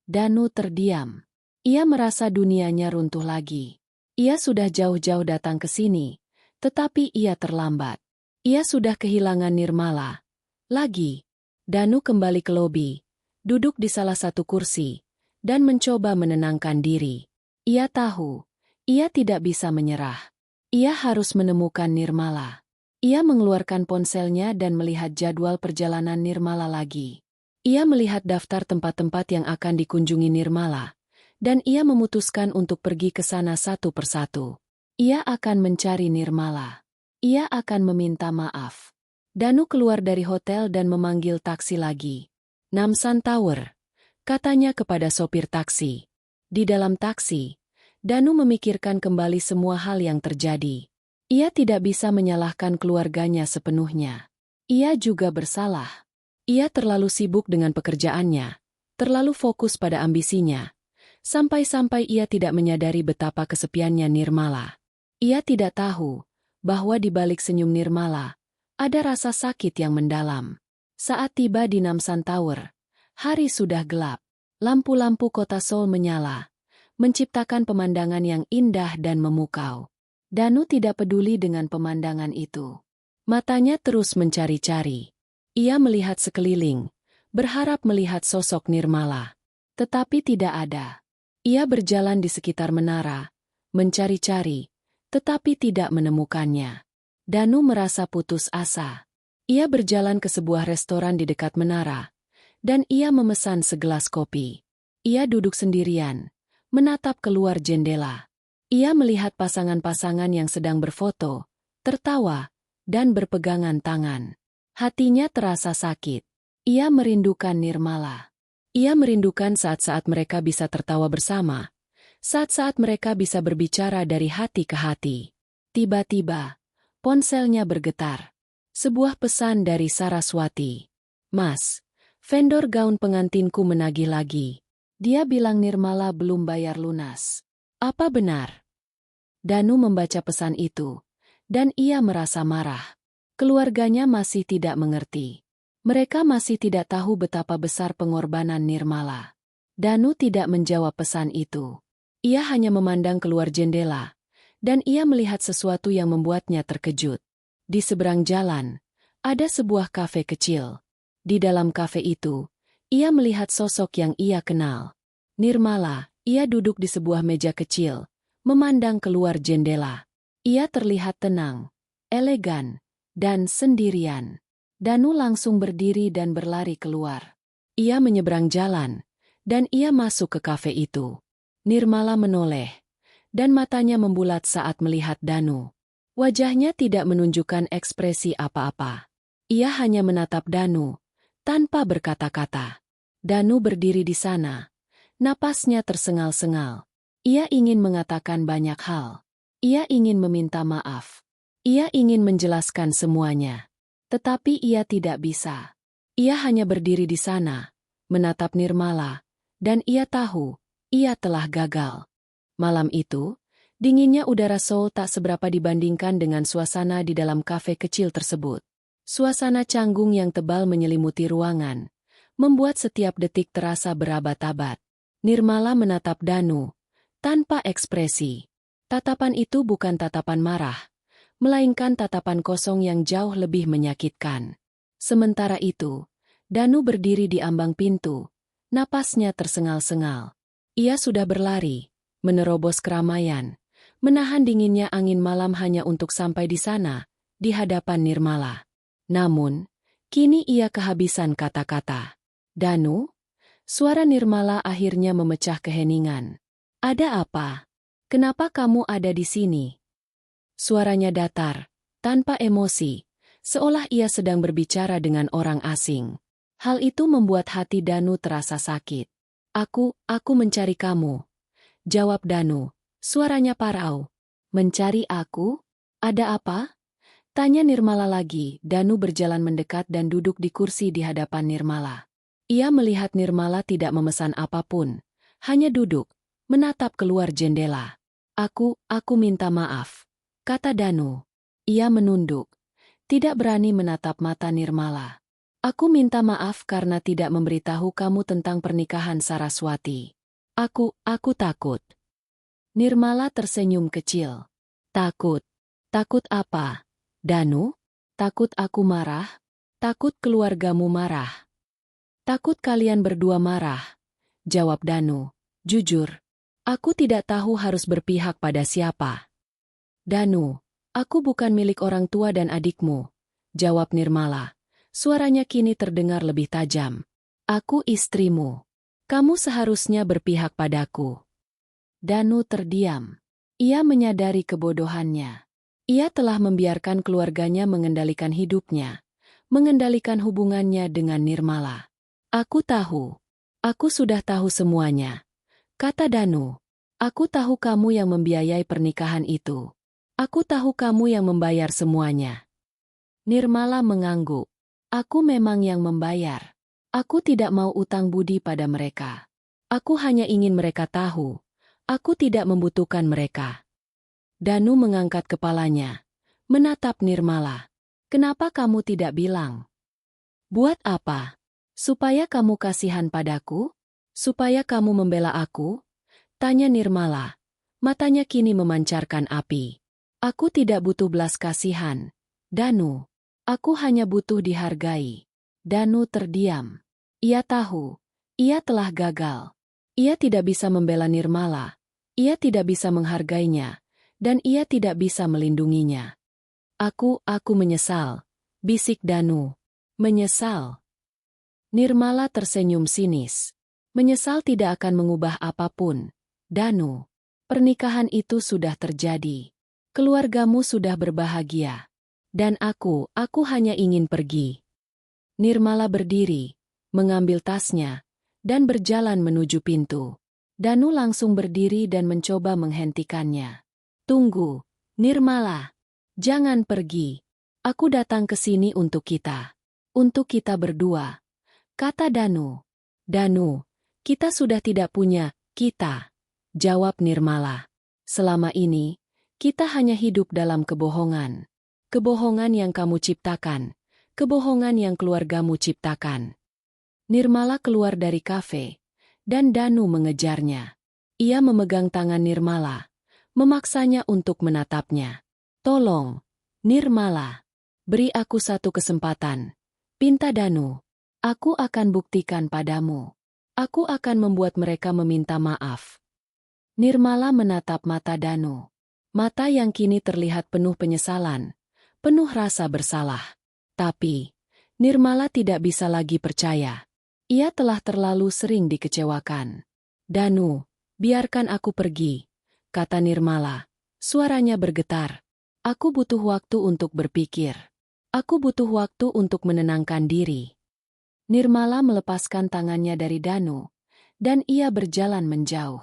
Danu terdiam. Ia merasa dunianya runtuh lagi. Ia sudah jauh-jauh datang ke sini, tetapi ia terlambat. Ia sudah kehilangan Nirmala. Lagi. Danu kembali ke lobi, duduk di salah satu kursi, dan mencoba menenangkan diri. Ia tahu, ia tidak bisa menyerah. Ia harus menemukan Nirmala. Ia mengeluarkan ponselnya dan melihat jadwal perjalanan Nirmala lagi. Ia melihat daftar tempat-tempat yang akan dikunjungi Nirmala, dan ia memutuskan untuk pergi ke sana satu persatu. Ia akan mencari Nirmala. Ia akan meminta maaf. Danu keluar dari hotel dan memanggil taksi lagi. "Namsan Tower," katanya kepada sopir taksi. Di dalam taksi, Danu memikirkan kembali semua hal yang terjadi. Ia tidak bisa menyalahkan keluarganya sepenuhnya. Ia juga bersalah. Ia terlalu sibuk dengan pekerjaannya, terlalu fokus pada ambisinya, sampai-sampai ia tidak menyadari betapa kesepiannya Nirmala. Ia tidak tahu bahwa di balik senyum Nirmala, ada rasa sakit yang mendalam. Saat tiba di Namsan Tower, hari sudah gelap. Lampu-lampu kota Seoul menyala, menciptakan pemandangan yang indah dan memukau. Danu tidak peduli dengan pemandangan itu. Matanya terus mencari-cari. Ia melihat sekeliling, berharap melihat sosok Nirmala. Tetapi tidak ada. Ia berjalan di sekitar menara, mencari-cari, tetapi tidak menemukannya. Danu merasa putus asa. Ia berjalan ke sebuah restoran di dekat menara, dan ia memesan segelas kopi. Ia duduk sendirian, menatap keluar jendela. Ia melihat pasangan-pasangan yang sedang berfoto, tertawa, dan berpegangan tangan. Hatinya terasa sakit. Ia merindukan Nirmala. Ia merindukan saat-saat mereka bisa tertawa bersama, saat-saat mereka bisa berbicara dari hati ke hati. Tiba-tiba, ponselnya bergetar. Sebuah pesan dari Saraswati. "Mas, vendor gaun pengantinku menagih lagi. Dia bilang Nirmala belum bayar lunas. Apa benar?" Danu membaca pesan itu, dan ia merasa marah. Keluarganya masih tidak mengerti. Mereka masih tidak tahu betapa besar pengorbanan Nirmala. Danu tidak menjawab pesan itu. Ia hanya memandang keluar jendela, dan ia melihat sesuatu yang membuatnya terkejut. Di seberang jalan, ada sebuah kafe kecil. Di dalam kafe itu, ia melihat sosok yang ia kenal. Nirmala. Ia duduk di sebuah meja kecil, memandang keluar jendela. Ia terlihat tenang, elegan, dan sendirian. Danu langsung berdiri dan berlari keluar. Ia menyeberang jalan, dan ia masuk ke kafe itu. Nirmala menoleh, dan matanya membulat saat melihat Danu. Wajahnya tidak menunjukkan ekspresi apa-apa. Ia hanya menatap Danu, tanpa berkata-kata. Danu berdiri di sana. Napasnya tersengal-sengal. Ia ingin mengatakan banyak hal. Ia ingin meminta maaf. Ia ingin menjelaskan semuanya. Tetapi ia tidak bisa. Ia hanya berdiri di sana, menatap Nirmala, dan ia tahu, ia telah gagal. Malam itu, dinginnya udara Seoul tak seberapa dibandingkan dengan suasana di dalam kafe kecil tersebut. Suasana canggung yang tebal menyelimuti ruangan, membuat setiap detik terasa berabad-abad. Nirmala menatap Danu, tanpa ekspresi. Tatapan itu bukan tatapan marah, melainkan tatapan kosong yang jauh lebih menyakitkan. Sementara itu, Danu berdiri di ambang pintu, napasnya tersengal-sengal. Ia sudah berlari, menerobos keramaian, menahan dinginnya angin malam hanya untuk sampai di sana, di hadapan Nirmala. Namun, kini ia kehabisan kata-kata. Danu? Suara Nirmala akhirnya memecah keheningan. Ada apa? Kenapa kamu ada di sini? Suaranya datar, tanpa emosi, seolah ia sedang berbicara dengan orang asing. Hal itu membuat hati Danu terasa sakit. Aku mencari kamu. Jawab Danu, suaranya parau. Mencari aku? Ada apa? Tanya Nirmala lagi. Danu berjalan mendekat dan duduk di kursi di hadapan Nirmala. Ia melihat Nirmala tidak memesan apapun, hanya duduk, menatap keluar jendela. Aku minta maaf, kata Danu. Ia menunduk, tidak berani menatap mata Nirmala. Aku minta maaf karena tidak memberitahu kamu tentang pernikahan Saraswati. Aku takut. Nirmala tersenyum kecil. Takut? Takut apa? Danu? Takut aku marah? Takut keluargamu marah? Takut kalian berdua marah, jawab Danu. Jujur, aku tidak tahu harus berpihak pada siapa. Danu, aku bukan milik orang tua dan adikmu, jawab Nirmala. Suaranya kini terdengar lebih tajam. Aku istrimu. Kamu seharusnya berpihak padaku. Danu terdiam. Ia menyadari kebodohannya. Ia telah membiarkan keluarganya mengendalikan hidupnya, mengendalikan hubungannya dengan Nirmala. Aku tahu. Aku sudah tahu semuanya. Kata Danu. Aku tahu kamu yang membiayai pernikahan itu. Aku tahu kamu yang membayar semuanya. Nirmala mengangguk. Aku memang yang membayar. Aku tidak mau utang budi pada mereka. Aku hanya ingin mereka tahu. Aku tidak membutuhkan mereka. Danu mengangkat kepalanya, menatap Nirmala. Kenapa kamu tidak bilang? Buat apa? Supaya kamu kasihan padaku? Supaya kamu membela aku? Tanya Nirmala. Matanya kini memancarkan api. Aku tidak butuh belas kasihan, Danu. Aku hanya butuh dihargai. Danu terdiam. Ia tahu, ia telah gagal. Ia tidak bisa membela Nirmala. Ia tidak bisa menghargainya. Dan ia tidak bisa melindunginya. Aku menyesal, bisik Danu. Menyesal. Nirmala tersenyum sinis. Menyesal tidak akan mengubah apapun. Danu, pernikahan itu sudah terjadi. Keluargamu sudah berbahagia. Dan aku hanya ingin pergi. Nirmala berdiri, mengambil tasnya, dan berjalan menuju pintu. Danu langsung berdiri dan mencoba menghentikannya. Tunggu, Nirmala. Jangan pergi. Aku datang ke sini untuk kita. Untuk kita berdua. Kata Danu. Danu, kita sudah tidak punya kita. Jawab Nirmala. Selama ini, kita hanya hidup dalam kebohongan. Kebohongan yang kamu ciptakan. Kebohongan yang keluargamu ciptakan. Nirmala keluar dari kafe, dan Danu mengejarnya. Ia memegang tangan Nirmala, memaksanya untuk menatapnya. Tolong, Nirmala, beri aku satu kesempatan. Pinta Danu. Aku akan buktikan padamu. Aku akan membuat mereka meminta maaf. Nirmala menatap mata Danu. Mata yang kini terlihat penuh penyesalan, penuh rasa bersalah. Tapi, Nirmala tidak bisa lagi percaya. Ia telah terlalu sering dikecewakan. Danu, biarkan aku pergi, kata Nirmala. Suaranya bergetar. Aku butuh waktu untuk berpikir. Aku butuh waktu untuk menenangkan diri. Nirmala melepaskan tangannya dari Danu, dan ia berjalan menjauh.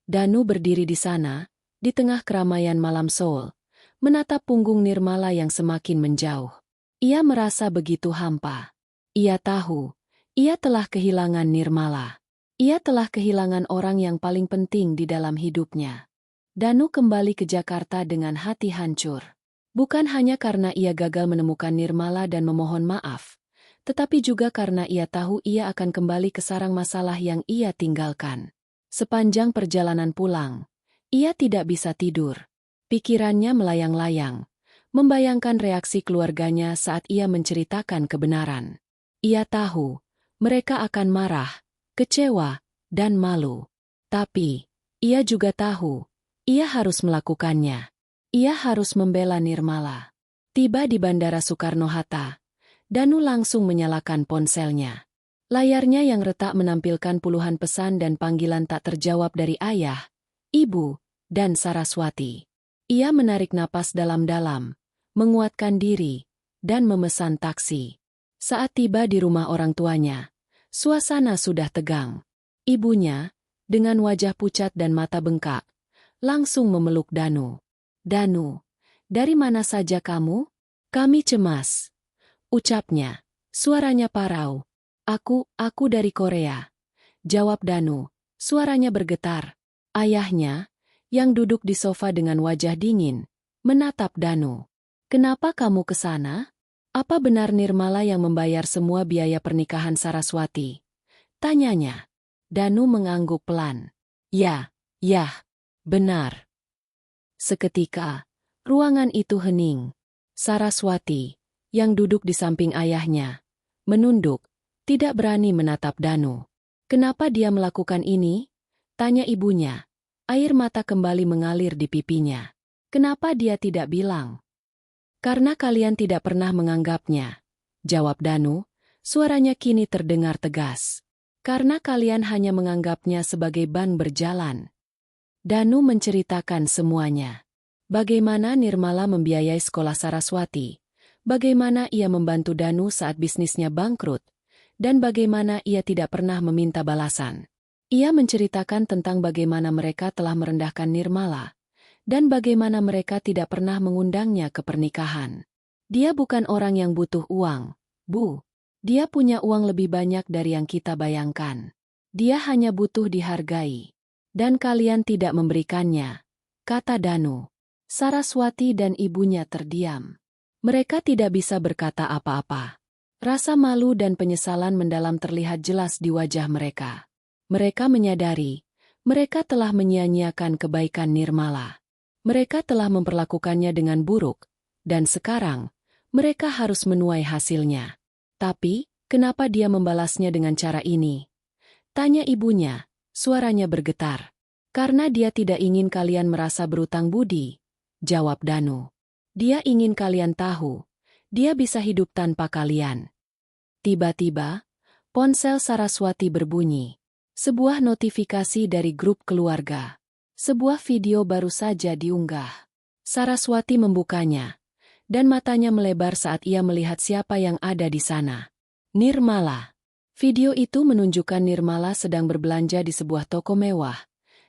Danu berdiri di sana, di tengah keramaian malam Seoul, menatap punggung Nirmala yang semakin menjauh. Ia merasa begitu hampa. Ia tahu, ia telah kehilangan Nirmala. Ia telah kehilangan orang yang paling penting di dalam hidupnya. Danu kembali ke Jakarta dengan hati hancur. Bukan hanya karena ia gagal menemukan Nirmala dan memohon maaf, tetapi juga karena ia tahu ia akan kembali ke sarang masalah yang ia tinggalkan. Sepanjang perjalanan pulang, ia tidak bisa tidur. Pikirannya melayang-layang, membayangkan reaksi keluarganya saat ia menceritakan kebenaran. Ia tahu, mereka akan marah, kecewa, dan malu. Tapi, ia juga tahu, ia harus melakukannya. Ia harus membela Nirmala. Tiba di Bandara Soekarno-Hatta, Danu langsung menyalakan ponselnya. Layarnya yang retak menampilkan puluhan pesan dan panggilan tak terjawab dari ayah, ibu, dan Saraswati. Ia menarik napas dalam-dalam, menguatkan diri, dan memesan taksi. Saat tiba di rumah orang tuanya, suasana sudah tegang. Ibunya, dengan wajah pucat dan mata bengkak, langsung memeluk Danu. "Danu, dari mana saja kamu?" "Kami cemas," ucapnya. Suaranya parau. Aku dari Korea," jawab Danu. Suaranya bergetar. Ayahnya, yang duduk di sofa dengan wajah dingin, menatap Danu. "Kenapa kamu ke sana? Apa benar Nirmala yang membayar semua biaya pernikahan Saraswati?" tanyanya. Danu mengangguk pelan. Ya, benar." Seketika, ruangan itu hening. Saraswati, yang duduk di samping ayahnya, menunduk, tidak berani menatap Danu. "Kenapa dia melakukan ini?" tanya ibunya. Air mata kembali mengalir di pipinya. "Kenapa dia tidak bilang?" "Karena kalian tidak pernah menganggapnya," jawab Danu, suaranya kini terdengar tegas. "Karena kalian hanya menganggapnya sebagai ban berjalan." Danu menceritakan semuanya. Bagaimana Nirmala membiayai sekolah Saraswati, bagaimana ia membantu Danu saat bisnisnya bangkrut, dan bagaimana ia tidak pernah meminta balasan. Ia menceritakan tentang bagaimana mereka telah merendahkan Nirmala, dan bagaimana mereka tidak pernah mengundangnya ke pernikahan. "Dia bukan orang yang butuh uang, Bu. Dia punya uang lebih banyak dari yang kita bayangkan. Dia hanya butuh dihargai. Dan kalian tidak memberikannya," kata Danu. Saraswati dan ibunya terdiam. Mereka tidak bisa berkata apa-apa. Rasa malu dan penyesalan mendalam terlihat jelas di wajah mereka. Mereka menyadari, mereka telah menyia-nyiakan kebaikan Nirmala. Mereka telah memperlakukannya dengan buruk, dan sekarang, mereka harus menuai hasilnya. "Tapi, kenapa dia membalasnya dengan cara ini?" tanya ibunya, suaranya bergetar. "Karena dia tidak ingin kalian merasa berutang budi," jawab Danu. "Dia ingin kalian tahu, dia bisa hidup tanpa kalian." Tiba-tiba, ponsel Saraswati berbunyi. Sebuah notifikasi dari grup keluarga. Sebuah video baru saja diunggah. Saraswati membukanya, dan matanya melebar saat ia melihat siapa yang ada di sana. Nirmala. Video itu menunjukkan Nirmala sedang berbelanja di sebuah toko mewah,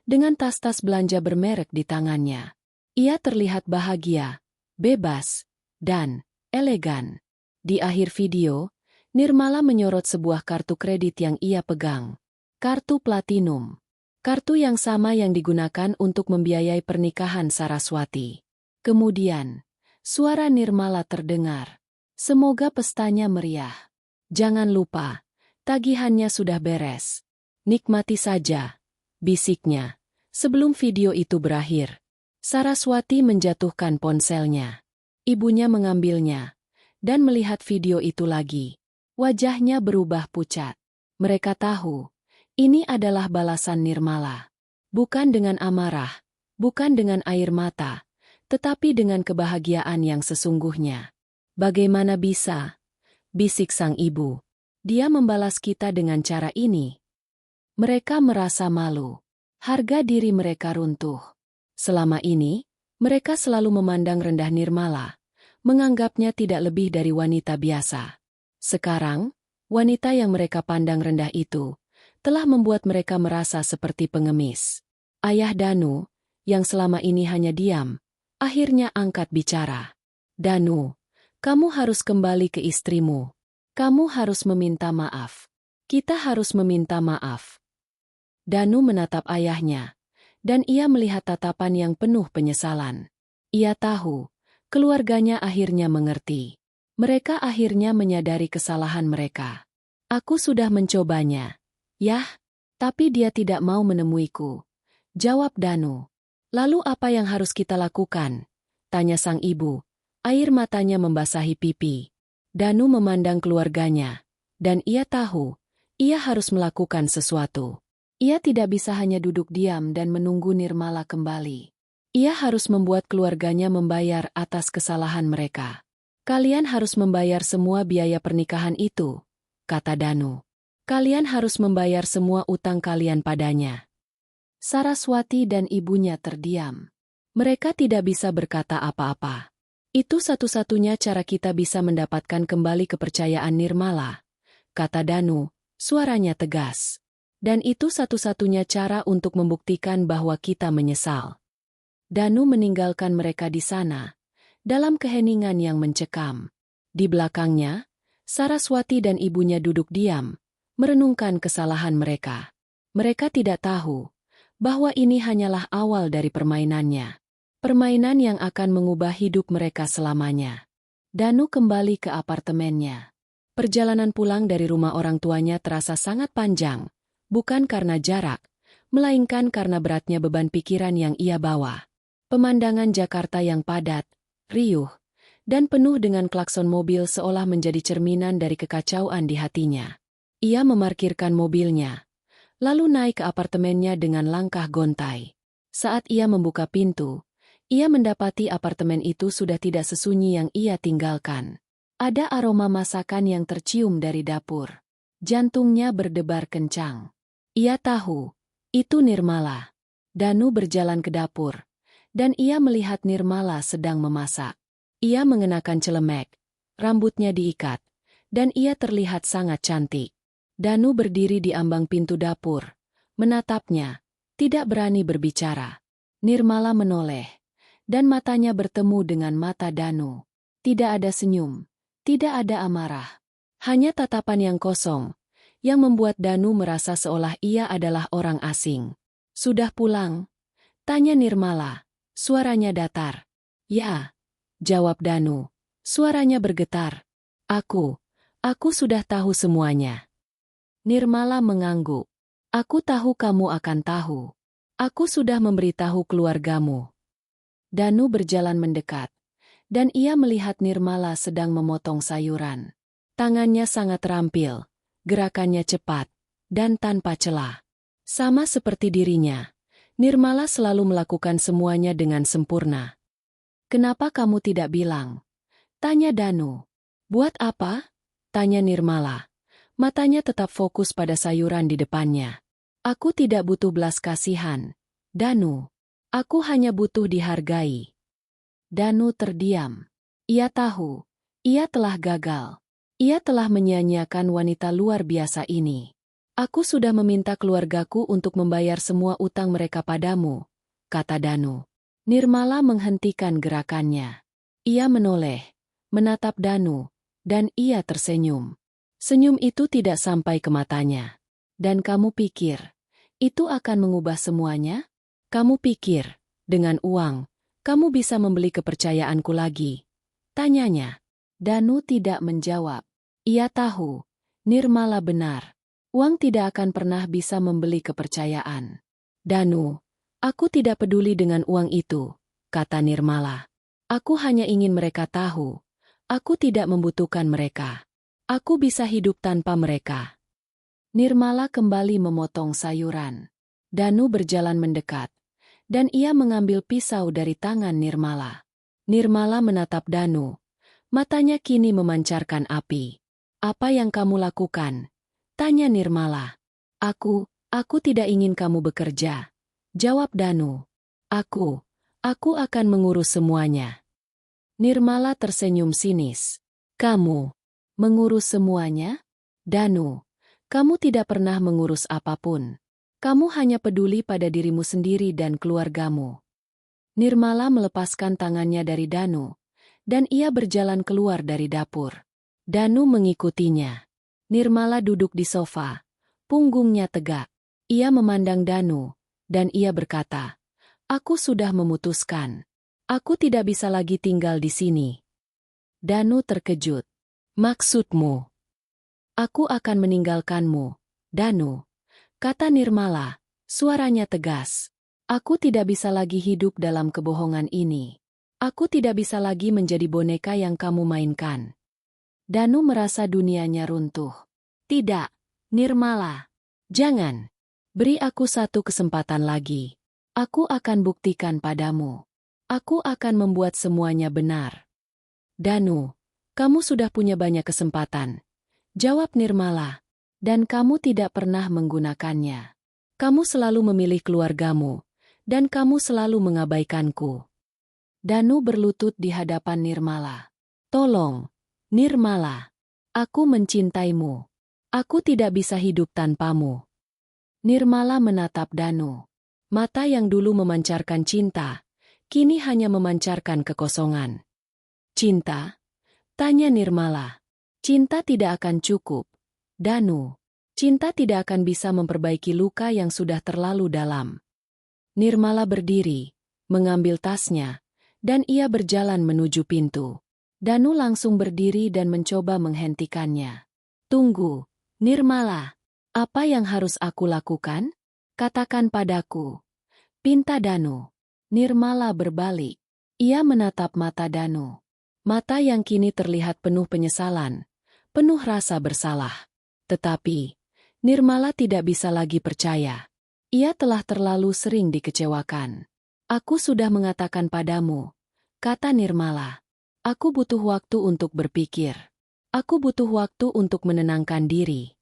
dengan tas-tas belanja bermerek di tangannya. Ia terlihat bahagia, bebas, dan elegan. Di akhir video, Nirmala menyorot sebuah kartu kredit yang ia pegang. Kartu platinum. Kartu yang sama yang digunakan untuk membiayai pernikahan Saraswati. Kemudian, suara Nirmala terdengar. "Semoga pestanya meriah. Jangan lupa, tagihannya sudah beres. Nikmati saja," bisiknya. Sebelum video itu berakhir, Saraswati menjatuhkan ponselnya. Ibunya mengambilnya, dan melihat video itu lagi. Wajahnya berubah pucat. Mereka tahu, ini adalah balasan Nirmala. Bukan dengan amarah, bukan dengan air mata, tetapi dengan kebahagiaan yang sesungguhnya. "Bagaimana bisa?" bisik sang ibu. "Dia membalas kita dengan cara ini." Mereka merasa malu. Harga diri mereka runtuh. Selama ini, mereka selalu memandang rendah Nirmala, menganggapnya tidak lebih dari wanita biasa. Sekarang, wanita yang mereka pandang rendah itu telah membuat mereka merasa seperti pengemis. Ayah Danu, yang selama ini hanya diam, Akhirnya angkat bicara. Danu, kamu harus kembali ke istrimu. Kamu harus meminta maaf. Kita harus meminta maaf. Danu menatap ayahnya, dan ia melihat tatapan yang penuh penyesalan. Ia tahu, keluarganya akhirnya mengerti. Mereka akhirnya menyadari kesalahan mereka. Aku sudah mencobanya. Yah, tapi dia tidak mau menemuiku. Jawab Danu. Lalu apa yang harus kita lakukan? Tanya sang ibu. Air matanya membasahi pipi. Danu memandang keluarganya, dan ia tahu, ia harus melakukan sesuatu. Ia tidak bisa hanya duduk diam dan menunggu Nirmala kembali. Ia harus membuat keluarganya membayar atas kesalahan mereka. Kalian harus membayar semua biaya pernikahan itu, kata Danu. Kalian harus membayar semua utang kalian padanya. Saraswati dan ibunya terdiam. Mereka tidak bisa berkata apa-apa. Itu satu-satunya cara kita bisa mendapatkan kembali kepercayaan Nirmala, kata Danu, suaranya tegas. Dan itu satu-satunya cara untuk membuktikan bahwa kita menyesal. Danu meninggalkan mereka di sana, dalam keheningan yang mencekam. Di belakangnya, Saraswati dan ibunya duduk diam, merenungkan kesalahan mereka. Mereka tidak tahu bahwa ini hanyalah awal dari permainannya. Permainan yang akan mengubah hidup mereka selamanya. Danu kembali ke apartemennya. Perjalanan pulang dari rumah orang tuanya terasa sangat panjang, bukan karena jarak, melainkan karena beratnya beban pikiran yang ia bawa. Pemandangan Jakarta yang padat, riuh, dan penuh dengan klakson mobil seolah menjadi cerminan dari kekacauan di hatinya. Ia memarkirkan mobilnya, lalu naik ke apartemennya dengan langkah gontai. Saat ia membuka pintu, ia mendapati apartemen itu sudah tidak sesunyi yang ia tinggalkan. Ada aroma masakan yang tercium dari dapur. Jantungnya berdebar kencang. Ia tahu, itu Nirmala. Danu berjalan ke dapur, dan ia melihat Nirmala sedang memasak. Ia mengenakan celemek, rambutnya diikat, dan ia terlihat sangat cantik. Danu berdiri di ambang pintu dapur, menatapnya, tidak berani berbicara. Nirmala menoleh, dan matanya bertemu dengan mata Danu. Tidak ada senyum, tidak ada amarah. Hanya tatapan yang kosong, yang membuat Danu merasa seolah ia adalah orang asing. Sudah pulang? Tanya Nirmala, suaranya datar. Ya, jawab Danu, suaranya bergetar. Aku sudah tahu semuanya. Nirmala mengangguk. Aku tahu kamu akan tahu. Aku sudah memberitahu keluargamu. Danu berjalan mendekat, dan ia melihat Nirmala sedang memotong sayuran. Tangannya sangat terampil, gerakannya cepat, dan tanpa celah. Sama seperti dirinya, Nirmala selalu melakukan semuanya dengan sempurna. Kenapa kamu tidak bilang? Tanya Danu. Buat apa? Tanya Nirmala. Matanya tetap fokus pada sayuran di depannya. Aku tidak butuh belas kasihan, Danu. Aku hanya butuh dihargai. Danu terdiam. Ia tahu, ia telah gagal. Ia telah menyia-nyiakan wanita luar biasa ini. Aku sudah meminta keluargaku untuk membayar semua utang mereka padamu, kata Danu. Nirmala menghentikan gerakannya. Ia menoleh, menatap Danu, dan ia tersenyum. Senyum itu tidak sampai ke matanya. Dan kamu pikir, itu akan mengubah semuanya? Kamu pikir, dengan uang, kamu bisa membeli kepercayaanku lagi? Tanyanya. Danu tidak menjawab. Ia tahu, Nirmala benar. Uang tidak akan pernah bisa membeli kepercayaan. Danu, aku tidak peduli dengan uang itu, kata Nirmala. Aku hanya ingin mereka tahu. Aku tidak membutuhkan mereka. Aku bisa hidup tanpa mereka. Nirmala kembali memotong sayuran. Danu berjalan mendekat, dan ia mengambil pisau dari tangan Nirmala. Nirmala menatap Danu. Matanya kini memancarkan api. Apa yang kamu lakukan? Tanya Nirmala. Aku tidak ingin kamu bekerja. Jawab Danu. Aku akan mengurus semuanya. Nirmala tersenyum sinis. Kamu mengurus semuanya? Danu, kamu tidak pernah mengurus apapun. Kamu hanya peduli pada dirimu sendiri dan keluargamu. Nirmala melepaskan tangannya dari Danu, dan ia berjalan keluar dari dapur. Danu mengikutinya. Nirmala duduk di sofa, punggungnya tegak. Ia memandang Danu, dan ia berkata, "Aku sudah memutuskan. Aku tidak bisa lagi tinggal di sini." Danu terkejut. "Maksudmu?" "Aku akan meninggalkanmu, Danu," kata Nirmala, suaranya tegas. "Aku tidak bisa lagi hidup dalam kebohongan ini. Aku tidak bisa lagi menjadi boneka yang kamu mainkan." Danu merasa dunianya runtuh. "Tidak, Nirmala. Jangan. Beri aku satu kesempatan lagi. Aku akan buktikan padamu. Aku akan membuat semuanya benar." "Danu, kamu sudah punya banyak kesempatan," jawab Nirmala, "dan kamu tidak pernah menggunakannya. Kamu selalu memilih keluargamu, dan kamu selalu mengabaikanku." Danu berlutut di hadapan Nirmala. "Tolong, Nirmala. Aku mencintaimu. Aku tidak bisa hidup tanpamu." Nirmala menatap Danu. Mata yang dulu memancarkan cinta, kini hanya memancarkan kekosongan. "Cinta?" tanya Nirmala. "Cinta tidak akan cukup, Danu. Cinta tidak akan bisa memperbaiki luka yang sudah terlalu dalam." Nirmala berdiri, mengambil tasnya, dan ia berjalan menuju pintu. Danu langsung berdiri dan mencoba menghentikannya. "Tunggu, Nirmala. Apa yang harus aku lakukan? Katakan padaku," pinta Danu. Nirmala berbalik. Ia menatap mata Danu. Mata yang kini terlihat penuh penyesalan, penuh rasa bersalah. Tetapi, Nirmala tidak bisa lagi percaya. Ia telah terlalu sering dikecewakan. "Aku sudah mengatakan padamu," kata Nirmala. "Aku butuh waktu untuk berpikir. Aku butuh waktu untuk menenangkan diri."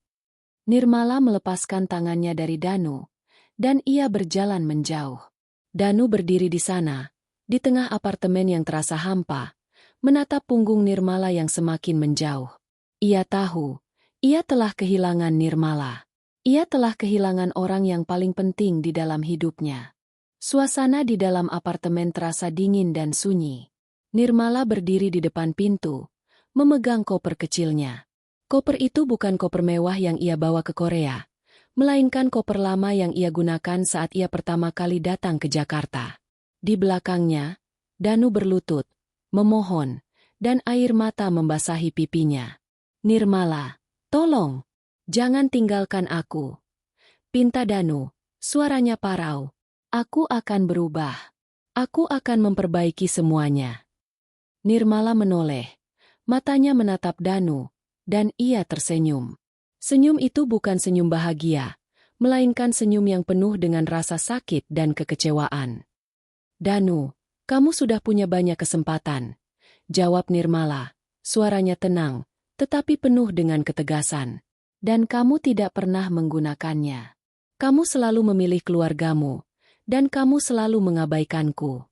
Nirmala melepaskan tangannya dari Danu, dan ia berjalan menjauh. Danu berdiri di sana, di tengah apartemen yang terasa hampa, menatap punggung Nirmala yang semakin menjauh. Ia tahu, ia telah kehilangan Nirmala. Ia telah kehilangan orang yang paling penting di dalam hidupnya. Suasana di dalam apartemen terasa dingin dan sunyi. Nirmala berdiri di depan pintu, memegang koper kecilnya. Koper itu bukan koper mewah yang ia bawa ke Korea, melainkan koper lama yang ia gunakan saat ia pertama kali datang ke Jakarta. Di belakangnya, Danu berlutut, memohon, dan air mata membasahi pipinya. "Nirmala, tolong, jangan tinggalkan aku," pinta Danu, suaranya parau. "Aku akan berubah. Aku akan memperbaiki semuanya." Nirmala menoleh, matanya menatap Danu, dan ia tersenyum. Senyum itu bukan senyum bahagia, melainkan senyum yang penuh dengan rasa sakit dan kekecewaan. "Danu, kamu sudah punya banyak kesempatan," jawab Nirmala, suaranya tenang, tetapi penuh dengan ketegasan. "Dan kamu tidak pernah menggunakannya. Kamu selalu memilih keluargamu, dan kamu selalu mengabaikanku."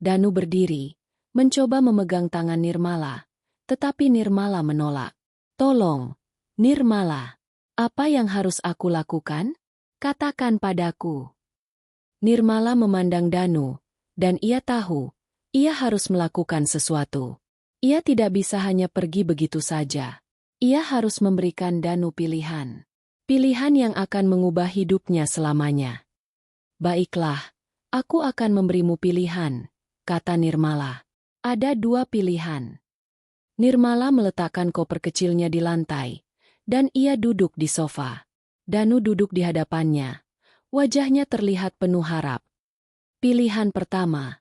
Danu berdiri, mencoba memegang tangan Nirmala, tetapi Nirmala menolak. "Tolong, Nirmala. Apa yang harus aku lakukan? Katakan padaku." Nirmala memandang Danu, dan ia tahu, ia harus melakukan sesuatu. Ia tidak bisa hanya pergi begitu saja. Ia harus memberikan Danu pilihan. Pilihan yang akan mengubah hidupnya selamanya. "Baiklah, aku akan memberimu pilihan," kata Nirmala. "Ada dua pilihan." Nirmala meletakkan koper kecilnya di lantai, dan ia duduk di sofa. Danu duduk di hadapannya. Wajahnya terlihat penuh harap. "Pilihan pertama,"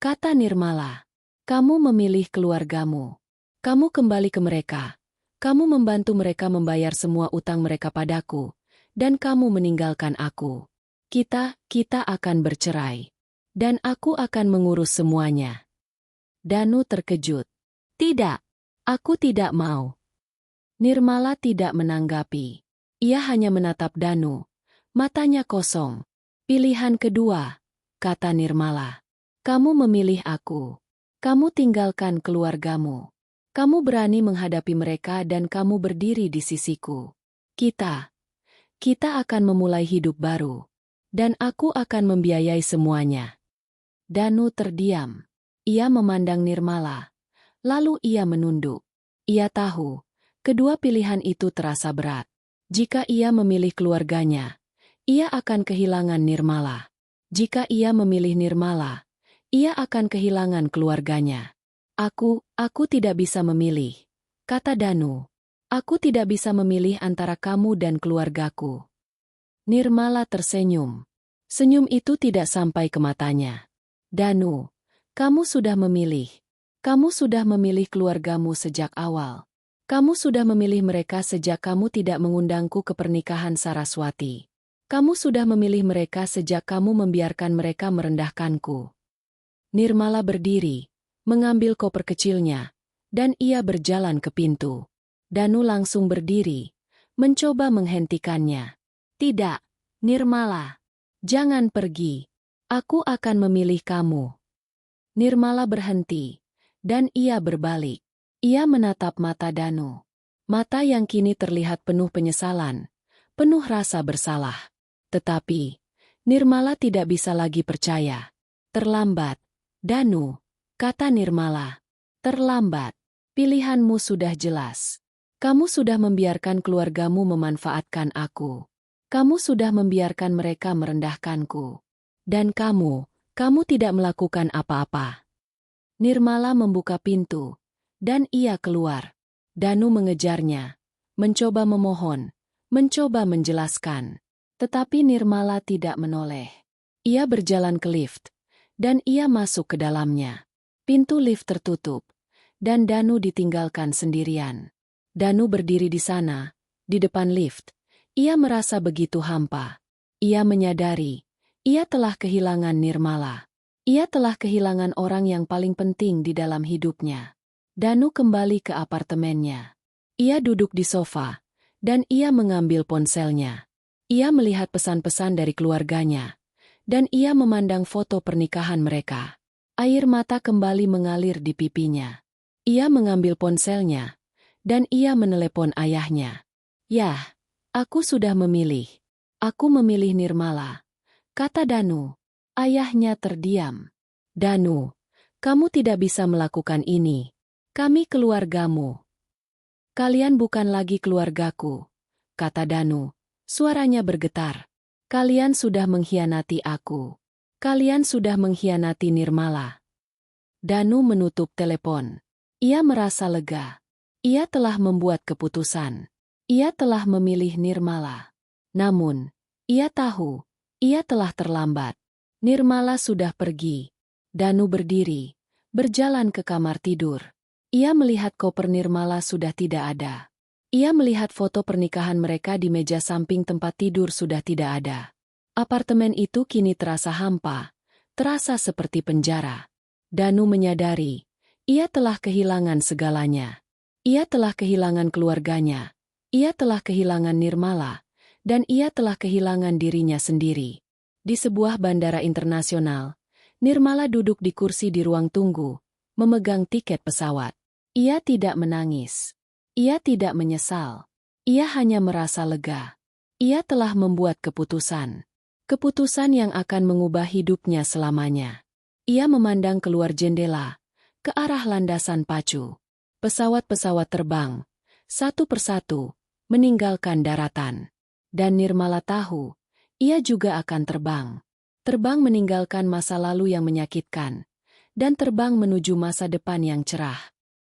kata Nirmala. "Kamu memilih keluargamu. Kamu kembali ke mereka. Kamu membantu mereka membayar semua utang mereka padaku, dan kamu meninggalkan aku. Kita akan bercerai. Dan aku akan mengurus semuanya." Danu terkejut. "Tidak. Aku tidak mau." Nirmala tidak menanggapi. Ia hanya menatap Danu. Matanya kosong. "Pilihan kedua," kata Nirmala. "Kamu memilih aku. Kamu tinggalkan keluargamu. Kamu berani menghadapi mereka dan kamu berdiri di sisiku. Kita akan memulai hidup baru. Dan aku akan membiayai semuanya." Danu terdiam. Ia memandang Nirmala. Lalu ia menunduk. Ia tahu, kedua pilihan itu terasa berat. Jika ia memilih keluarganya, ia akan kehilangan Nirmala. Jika ia memilih Nirmala, ia akan kehilangan keluarganya. Aku tidak bisa memilih, kata Danu. Aku tidak bisa memilih antara kamu dan keluargaku. Nirmala tersenyum. Senyum itu tidak sampai ke matanya. Danu, kamu sudah memilih. Kamu sudah memilih keluargamu sejak awal. Kamu sudah memilih mereka sejak kamu tidak mengundangku ke pernikahan Saraswati. Kamu sudah memilih mereka sejak kamu membiarkan mereka merendahkanku. Nirmala berdiri, mengambil koper kecilnya, dan ia berjalan ke pintu. Danu langsung berdiri, mencoba menghentikannya. Tidak, Nirmala. Jangan pergi. Aku akan memilih kamu. Nirmala berhenti, dan ia berbalik. Ia menatap mata Danu. Mata yang kini terlihat penuh penyesalan, penuh rasa bersalah. Tetapi, Nirmala tidak bisa lagi percaya. Terlambat, Danu, kata Nirmala. Terlambat. Pilihanmu sudah jelas. Kamu sudah membiarkan keluargamu memanfaatkan aku. Kamu sudah membiarkan mereka merendahkanku. Dan kamu tidak melakukan apa-apa. Nirmala membuka pintu, dan ia keluar. Danu mengejarnya, mencoba memohon, mencoba menjelaskan. Tetapi Nirmala tidak menoleh. Ia berjalan ke lift, dan ia masuk ke dalamnya. Pintu lift tertutup, dan Danu ditinggalkan sendirian. Danu berdiri di sana, di depan lift. Ia merasa begitu hampa. Ia menyadari, ia telah kehilangan Nirmala. Ia telah kehilangan orang yang paling penting di dalam hidupnya. Danu kembali ke apartemennya. Ia duduk di sofa, dan ia mengambil ponselnya. Ia melihat pesan-pesan dari keluarganya, dan ia memandang foto pernikahan mereka. Air mata kembali mengalir di pipinya. Ia mengambil ponselnya, dan ia menelepon ayahnya. "Yah, aku sudah memilih. Aku memilih Nirmala," kata Danu. Ayahnya terdiam. "Danu, kamu tidak bisa melakukan ini. Kami keluargamu." "Kalian bukan lagi keluargaku," kata Danu. Suaranya bergetar. "Kalian sudah mengkhianati aku. Kalian sudah mengkhianati Nirmala." Danu menutup telepon. Ia merasa lega. Ia telah membuat keputusan. Ia telah memilih Nirmala. Namun, ia tahu, ia telah terlambat. Nirmala sudah pergi. Danu berdiri, berjalan ke kamar tidur. Ia melihat koper Nirmala sudah tidak ada. Ia melihat foto pernikahan mereka di meja samping tempat tidur sudah tidak ada. Apartemen itu kini terasa hampa, terasa seperti penjara. Danu menyadari, ia telah kehilangan segalanya. Ia telah kehilangan keluarganya. Ia telah kehilangan Nirmala. Dan ia telah kehilangan dirinya sendiri. Di sebuah bandara internasional, Nirmala duduk di kursi di ruang tunggu, memegang tiket pesawat. Ia tidak menangis. Ia tidak menyesal. Ia hanya merasa lega. Ia telah membuat keputusan. Keputusan yang akan mengubah hidupnya selamanya. Ia memandang keluar jendela, ke arah landasan pacu. Pesawat-pesawat terbang, satu persatu, meninggalkan daratan. Dan Nirmala tahu, ia juga akan terbang. Terbang meninggalkan masa lalu yang menyakitkan, dan terbang menuju masa depan yang cerah.